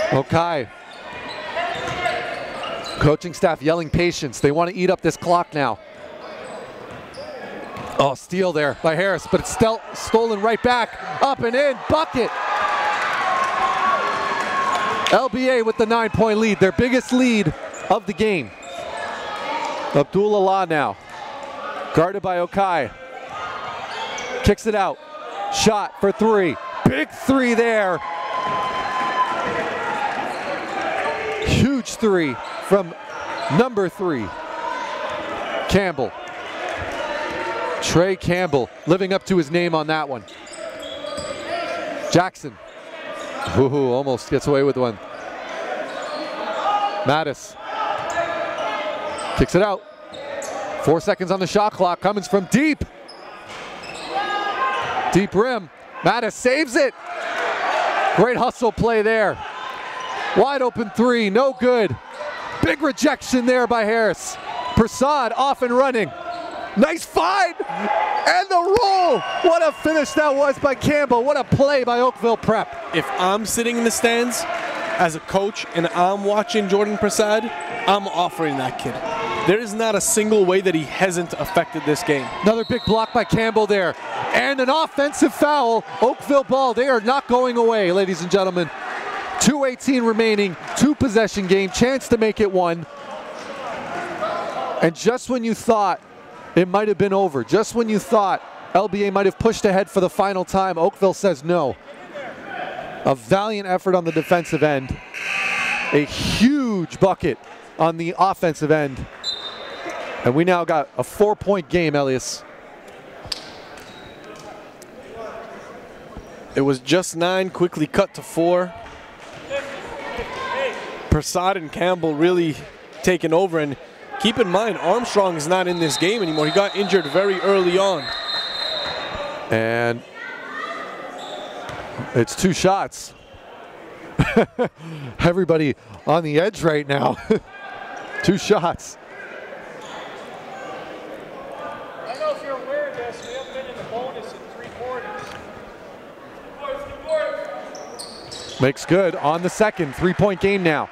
Okai. Coaching staff yelling patience. They want to eat up this clock now. Oh, steal there by Harris, but it's still stolen right back. Up and in, bucket. LBA with the 9-point lead, their biggest lead of the game. Abdullah now, guarded by Okai. Kicks it out, shot for 3. Big 3 there. Huge 3 from number 3, Campbell. Trey Campbell living up to his name on that one. Jackson. Ooh, almost gets away with one. Mattis. Kicks it out. 4 seconds on the shot clock. Cummins from deep. Deep rim. Mattis saves it. Great hustle play there. Wide open 3, no good. Big rejection there by Harris. Prasad off and running. Nice find, and the roll. What a finish that was by Campbell. What a play by Oakville Prep. If I'm sitting in the stands as a coach and I'm watching Jordan Prasad, I'm offering that kid. There is not a single way that he hasn't affected this game. Another big block by Campbell there, and an offensive foul. Oakville ball, they are not going away, ladies and gentlemen. 2:18 remaining, 2-possession game, chance to make it 1. And just when you thought it might have been over, just when you thought LBA might have pushed ahead for the final time, Oakville says no. A valiant effort on the defensive end. A huge bucket on the offensive end. And we now got a 4-point game, Elias. It was just 9, quickly cut to 4. Prasad and Campbell really taking over, and keep in mind, Armstrong is not in this game anymore. He got injured very early on. And it's 2 shots. Everybody on the edge right now. 2 shots. I don't know if you're aware of this, we haven't been in the bonus in 3 quarters. Makes good on the second. 3-point game now.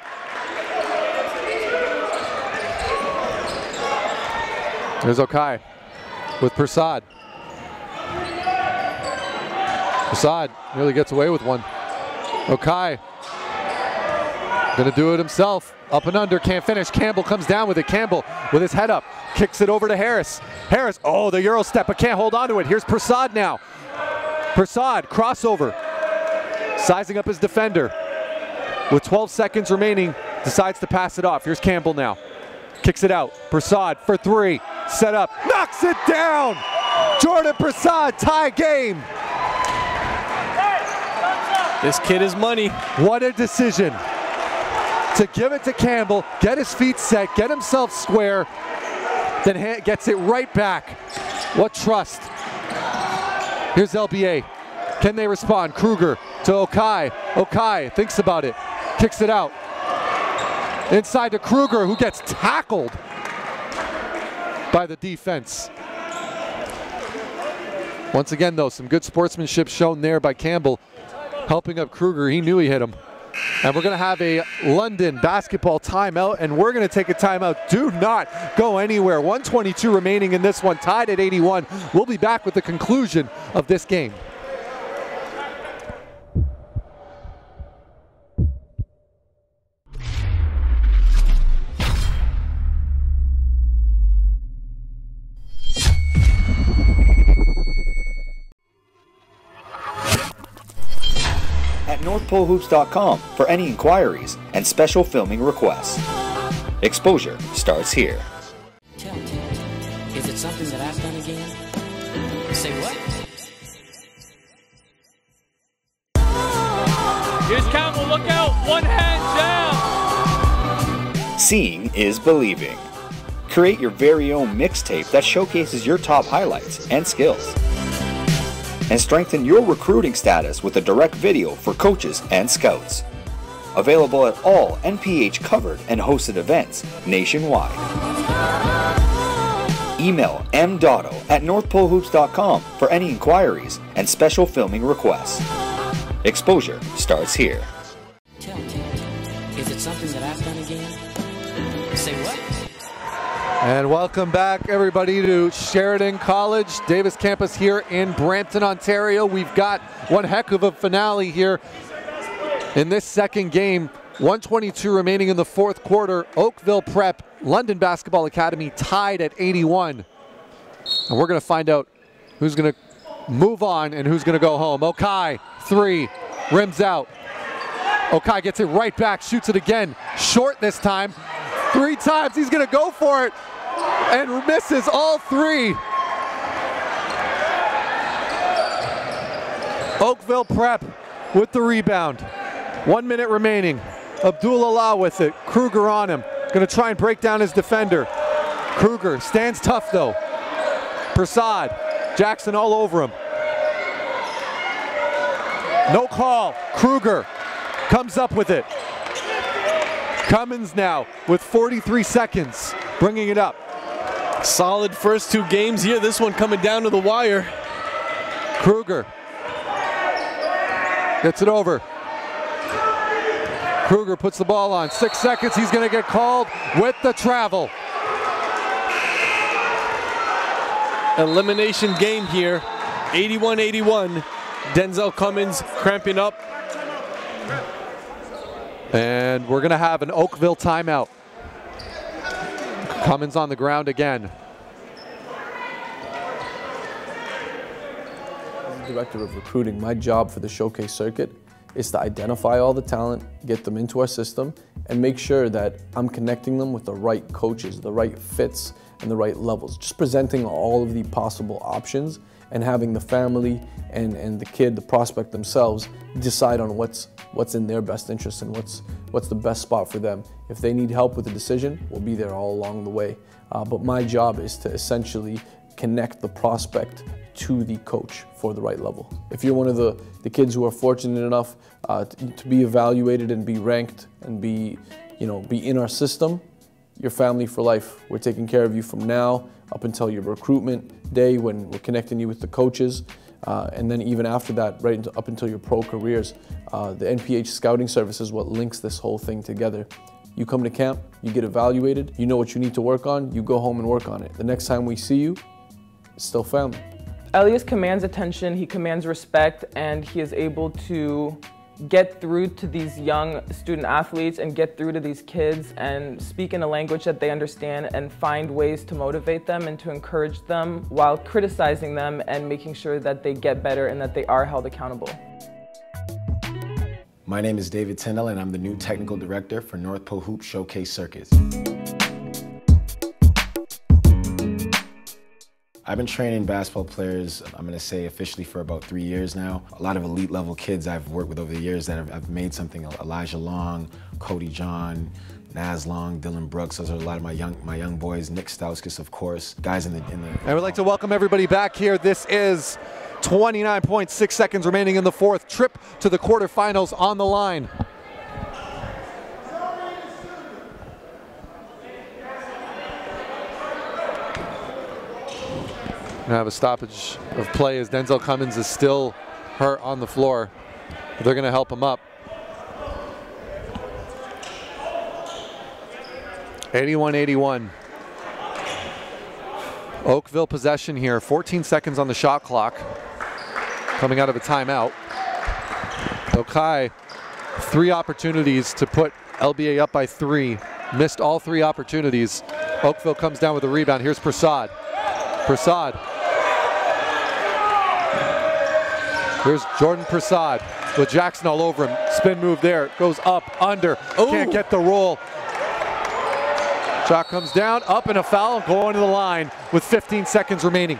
There's Okai with Prasad. Prasad nearly gets away with one. Okai gonna do it himself. Up and under, can't finish. Campbell comes down with it. Campbell with his head up, kicks it over to Harris. Harris, oh, the Euro step, but can't hold on to it. Here's Prasad now. Prasad, crossover. Sizing up his defender. With 12 seconds remaining, decides to pass it off. Here's Campbell now. Kicks it out. Prasad for 3. Set up. Knocks it down. Jordan Prasad, tie game. This kid is money. What a decision. To give it to Campbell, get his feet set, get himself square, then gets it right back. What trust. Here's LBA. Can they respond? Kruger to Okai. Okai thinks about it, kicks it out. Inside to Kruger, who gets tackled by the defense. Once again, though, some good sportsmanship shown there by Campbell, helping up Kruger. He knew he hit him. And we're going to have a London basketball timeout, and we're going to take a timeout. Do not go anywhere. 1:22 remaining in this one, tied at 81. We'll be back with the conclusion of this game. NorthPoleHoops.com for any inquiries and special filming requests. Exposure starts here. Tell me, is it something that I've done again? Say what? Here's Campbell, look out, one hand down. Seeing is believing. Create your very own mixtape that showcases your top highlights and skills. And strengthen your recruiting status with a direct video for coaches and scouts. Available at all NPH covered and hosted events nationwide. Email mdotto@northpolehoops.com for any inquiries and special filming requests. Exposure starts here. Tell me, is it something that I've done again? Say what? And welcome back, everybody, to Sheridan College, Davis campus here in Brampton, Ontario. We've got one heck of a finale here in this second game. 1:22 remaining in the fourth quarter. Oakville Prep, London Basketball Academy tied at 81. And we're going to find out who's going to move on and who's going to go home. Okai, three, rims out. Okai gets it right back, shoots it again. Short this time. 3 times, he's going to go for it and misses all 3. Oakville Prep with the rebound. 1 minute remaining. Abdul-Allah with it. Kruger on him. Going to try and break down his defender. Kruger stands tough though. Prasad, Jackson all over him. No call. Kruger comes up with it. Cummins now with 43 seconds, bringing it up. Solid first 2 games here. This one coming down to the wire. Kruger gets it over. Kruger puts the ball on. 6 seconds. He's going to get called with the travel. Elimination game here. 81-81. Denzel Cummins cramping up. And we're going to have an Oakville timeout. Cummins on the ground again. As the director of recruiting, my job for the showcase circuit is to identify all the talent, get them into our system, and make sure that I'm connecting them with the right coaches, the right fits, and the right levels. Just presenting all of the possible options and having the family and the kid, the prospect themselves, decide on what's in their best interest and what's the best spot for them. If they need help with the decision, we'll be there all along the way. But my job is to essentially connect the prospect to the coach for the right level. If you're one of the kids who are fortunate enough to be evaluated and be ranked and be in our system, you're family for life. We're taking care of you from now up until your recruitment day when we're connecting you with the coaches. And then even after that, up until your pro careers, the NPH scouting service is what links this whole thing together. You come to camp, you get evaluated, you know what you need to work on, you go home and work on it. The next time we see you, it's still family. Elias commands attention, he commands respect, and he is able to get through to these young student athletes and get through to these kids and speak in a language that they understand and find ways to motivate them and to encourage them while criticizing them and making sure that they get better and that they are held accountable. My name is David Tyndall and I'm the new technical director for North Pole Hoop Showcase Circuit. I've been training basketball players, I'm going to say officially for about 3 years now. A lot of elite level kids I've worked with over the years that have made something. Elijah Long, Cody John, Naz Long, Dylan Brooks. Those are a lot of my young boys. Nick Stauskas, of course. Guys in the. I would like to welcome everybody back here. This is 29.6 seconds remaining in the fourth. Trip to the quarterfinals on the line. Gonna have a stoppage of play as Denzel Cummins is still hurt on the floor. But they're gonna help him up. 81-81. Oakville possession here. 14 seconds on the shot clock. Coming out of a timeout. Okai, 3 opportunities to put LBA up by 3. Missed all 3 opportunities. Oakville comes down with a rebound. Here's Prasad. Prasad. Here's Jordan Prasad with Jackson all over him. Spin move there. Goes up, under. Can't get the roll. Shot comes down, up and a foul, going to the line with 15 seconds remaining.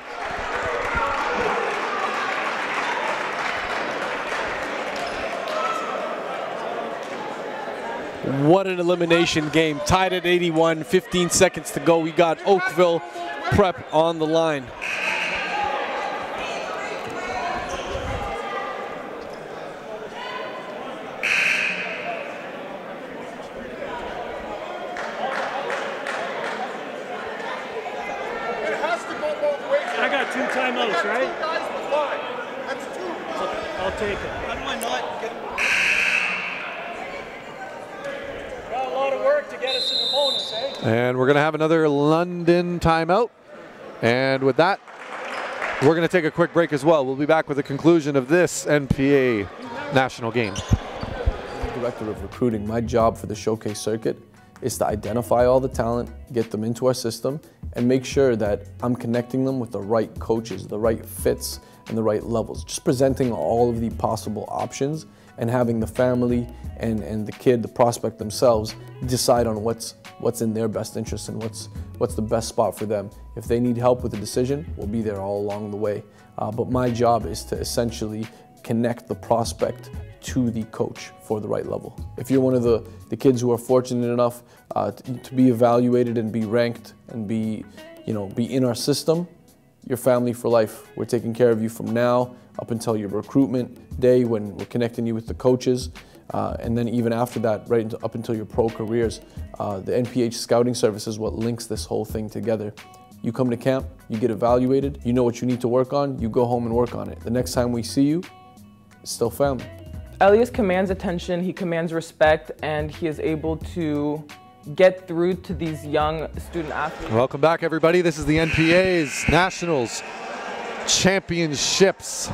What an elimination game. Tied at 81, 15 seconds to go. We got Oakville Prep on the line. I got 2 timeouts, right? That's 2. I'll take it. How do I not get got a lot of work to get us in the bonus, eh? And we're going to have another London timeout. And with that, we're going to take a quick break as well. We'll be back with the conclusion of this NPA national game. As the Director of Recruiting, my job for the showcase circuit is to identify all the talent, get them into our system, and make sure that I'm connecting them with the right coaches, the right fits, and the right levels. Just presenting all of the possible options and having the family and the kid, the prospect themselves, decide on what's in their best interest and what's the best spot for them. If they need help with the decision, we'll be there all along the way. But my job is to essentially connect the prospect to the coach for the right level. If you're one of the kids who are fortunate enough to be evaluated and be ranked and be in our system, you're family for life. We're taking care of you from now up until your recruitment day when we're connecting you with the coaches, and then even after that, right up until your pro careers. The NPH scouting service is what links this whole thing together. You come to camp, you get evaluated, you know what you need to work on, you go home and work on it. The next time we see you, it's still family. Elias commands attention, he commands respect, and he is able to get through to these young student athletes. Welcome back, everybody. This is the NPA's Nationals Championships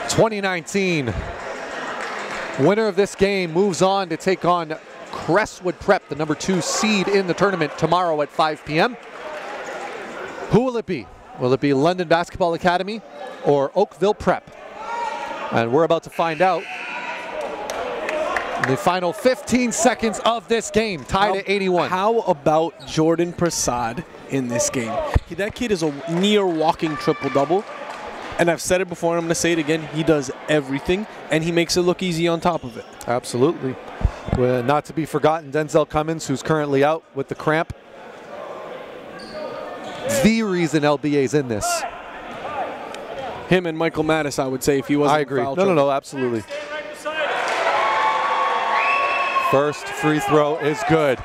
2019. Winner of this game moves on to take on Crestwood Prep, the #2 seed in the tournament, tomorrow at 5 p.m. Who will it be? Will it be London Basketball Academy or Oakville Prep? And we're about to find out in the final 15 seconds of this game, tied at 81. How about Jordan Prasad in this game? That kid is a near walking triple-double. And I've said it before, and I'm going to say it again. He does everything, and he makes it look easy on top of it. Absolutely. Well, not to be forgotten, Denzel Cummins, who's currently out with the cramp. The reason LBA's in this. Him and Michael Mattis, I would say, if he wasn't I agree. No, absolutely. First free throw is good.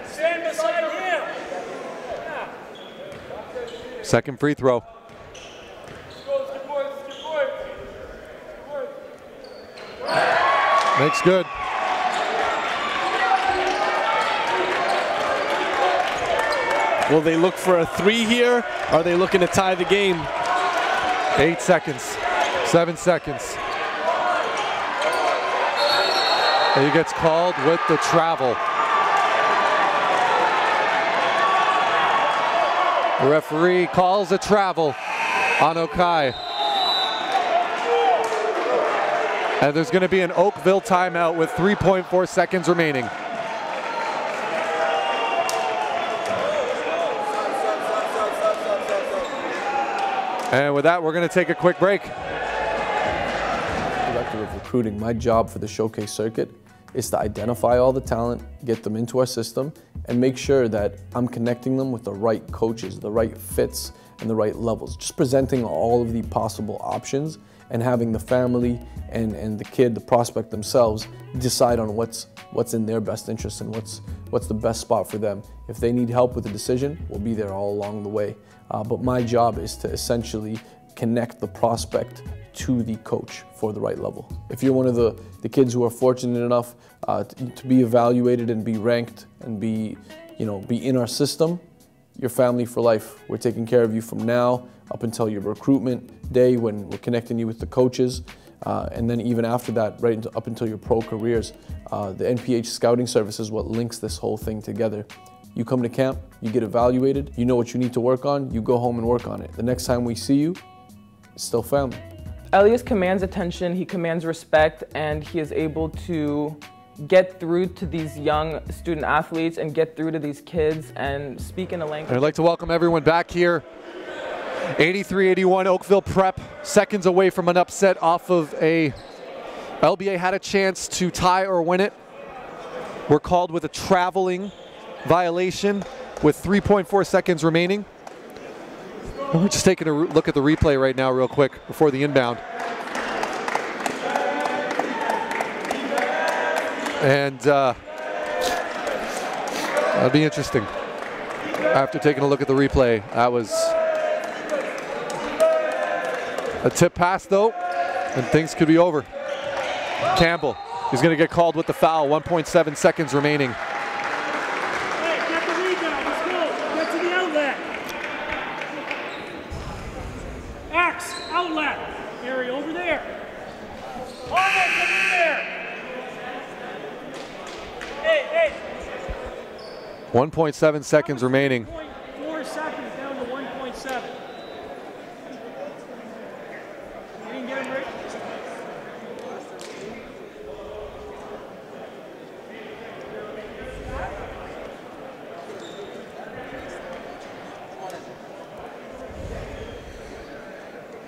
Stand beside him. Second free throw. Makes good. Will they look for a 3 here? Or are they looking to tie the game? 8 seconds, 7 seconds. He gets called with the travel. The referee calls a travel on Okai. And there's going to be an Oakville timeout with 3.4 seconds remaining. And with that, we're going to take a quick break. Director of Recruiting, my job for the showcase circuit is to identify all the talent, get them into our system, and make sure that I'm connecting them with the right coaches, the right fits, and the right levels. Just presenting all of the possible options and having the family and the kid, the prospect themselves, decide on what's in their best interest and what's the best spot for them. If they need help with the decision, we'll be there all along the way. But my job is to essentially connect the prospect to the coach for the right level. If you're one of the kids who are fortunate enough to be evaluated and be ranked and be in our system, you're family for life. We're taking care of you from now up until your recruitment day when we're connecting you with the coaches. And then even after that, up until your pro careers. The NPH scouting service is what links this whole thing together. You come to camp, you get evaluated, you know what you need to work on, you go home and work on it. The next time we see you, it's still family. Elias commands attention, he commands respect, and he is able to get through to these young student athletes and get through to these kids and speak in a language. I'd like to welcome everyone back here. 83-81 Oakville Prep, seconds away from an upset off of a LBA had a chance to tie or win it. We're called with a traveling violation with 3.4 seconds remaining. We're just taking a look at the replay right now real quick before the inbound. And that'll be interesting. After taking a look at the replay, that was a tip pass though, and things could be over. Campbell is going to get called with the foul, 1.7 seconds remaining. Hey, get the rebound, let's go. Get to the outlet. X, outlet. Gary, over there. Harmon, get in there. Hey. 1.7 seconds remaining. 4 seconds down to 1.7. You didn't get him right?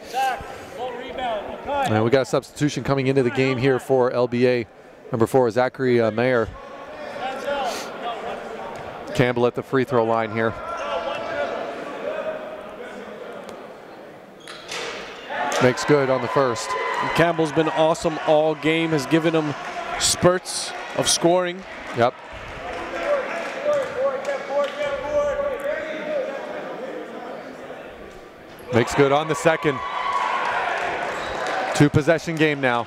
Zach, full rebound. Okay. And we got a substitution coming into the game here for LBA. Number 4, Zachary Mayer. Campbell at the free throw line here. Makes good on the first. Campbell's been awesome all game, has given him spurts of scoring. Yep. Makes good on the second. 2-possession game now.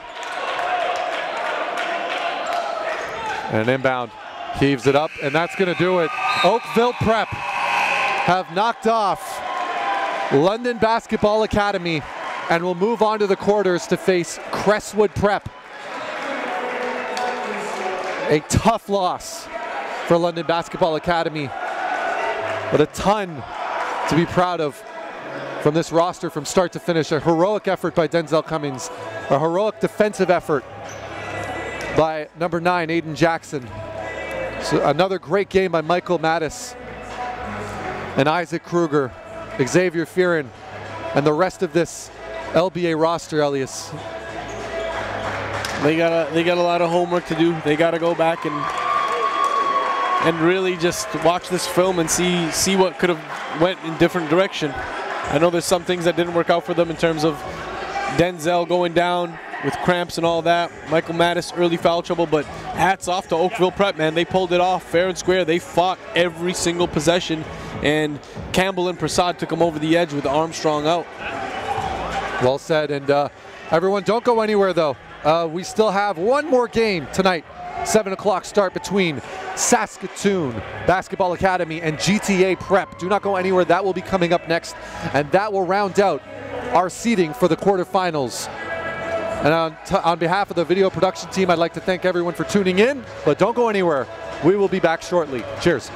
And an inbound. Heaves it up, and that's going to do it. Oakville Prep have knocked off London Basketball Academy and will move on to the quarters to face Crestwood Prep. A tough loss for London Basketball Academy, but a ton to be proud of from this roster from start to finish. A heroic effort by Denzel Cummings, a heroic defensive effort by number 9, Aiden Jackson. So another great game by Michael Mattis and Isaac Kruger, Xavier Fearon, and the rest of this LBA roster, Elias. They got a lot of homework to do. They got to go back and really just watch this film and see what could have went in different direction. I know there's some things that didn't work out for them in terms of Denzel going down with cramps and all that. Michael Mattis, early foul trouble, but hats off to Oakville Prep, man. They pulled it off fair and square. They fought every single possession, and Campbell and Prasad took them over the edge with Armstrong out. Well said, and everyone don't go anywhere though. We still have one more game tonight. 7 o'clock start between Saskatoon Basketball Academy and GTA Prep. Do not go anywhere. That will be coming up next, and that will round out our seeding for the quarterfinals. And on behalf of the video production team, I'd like to thank everyone for tuning in, but don't go anywhere. We will be back shortly. Cheers.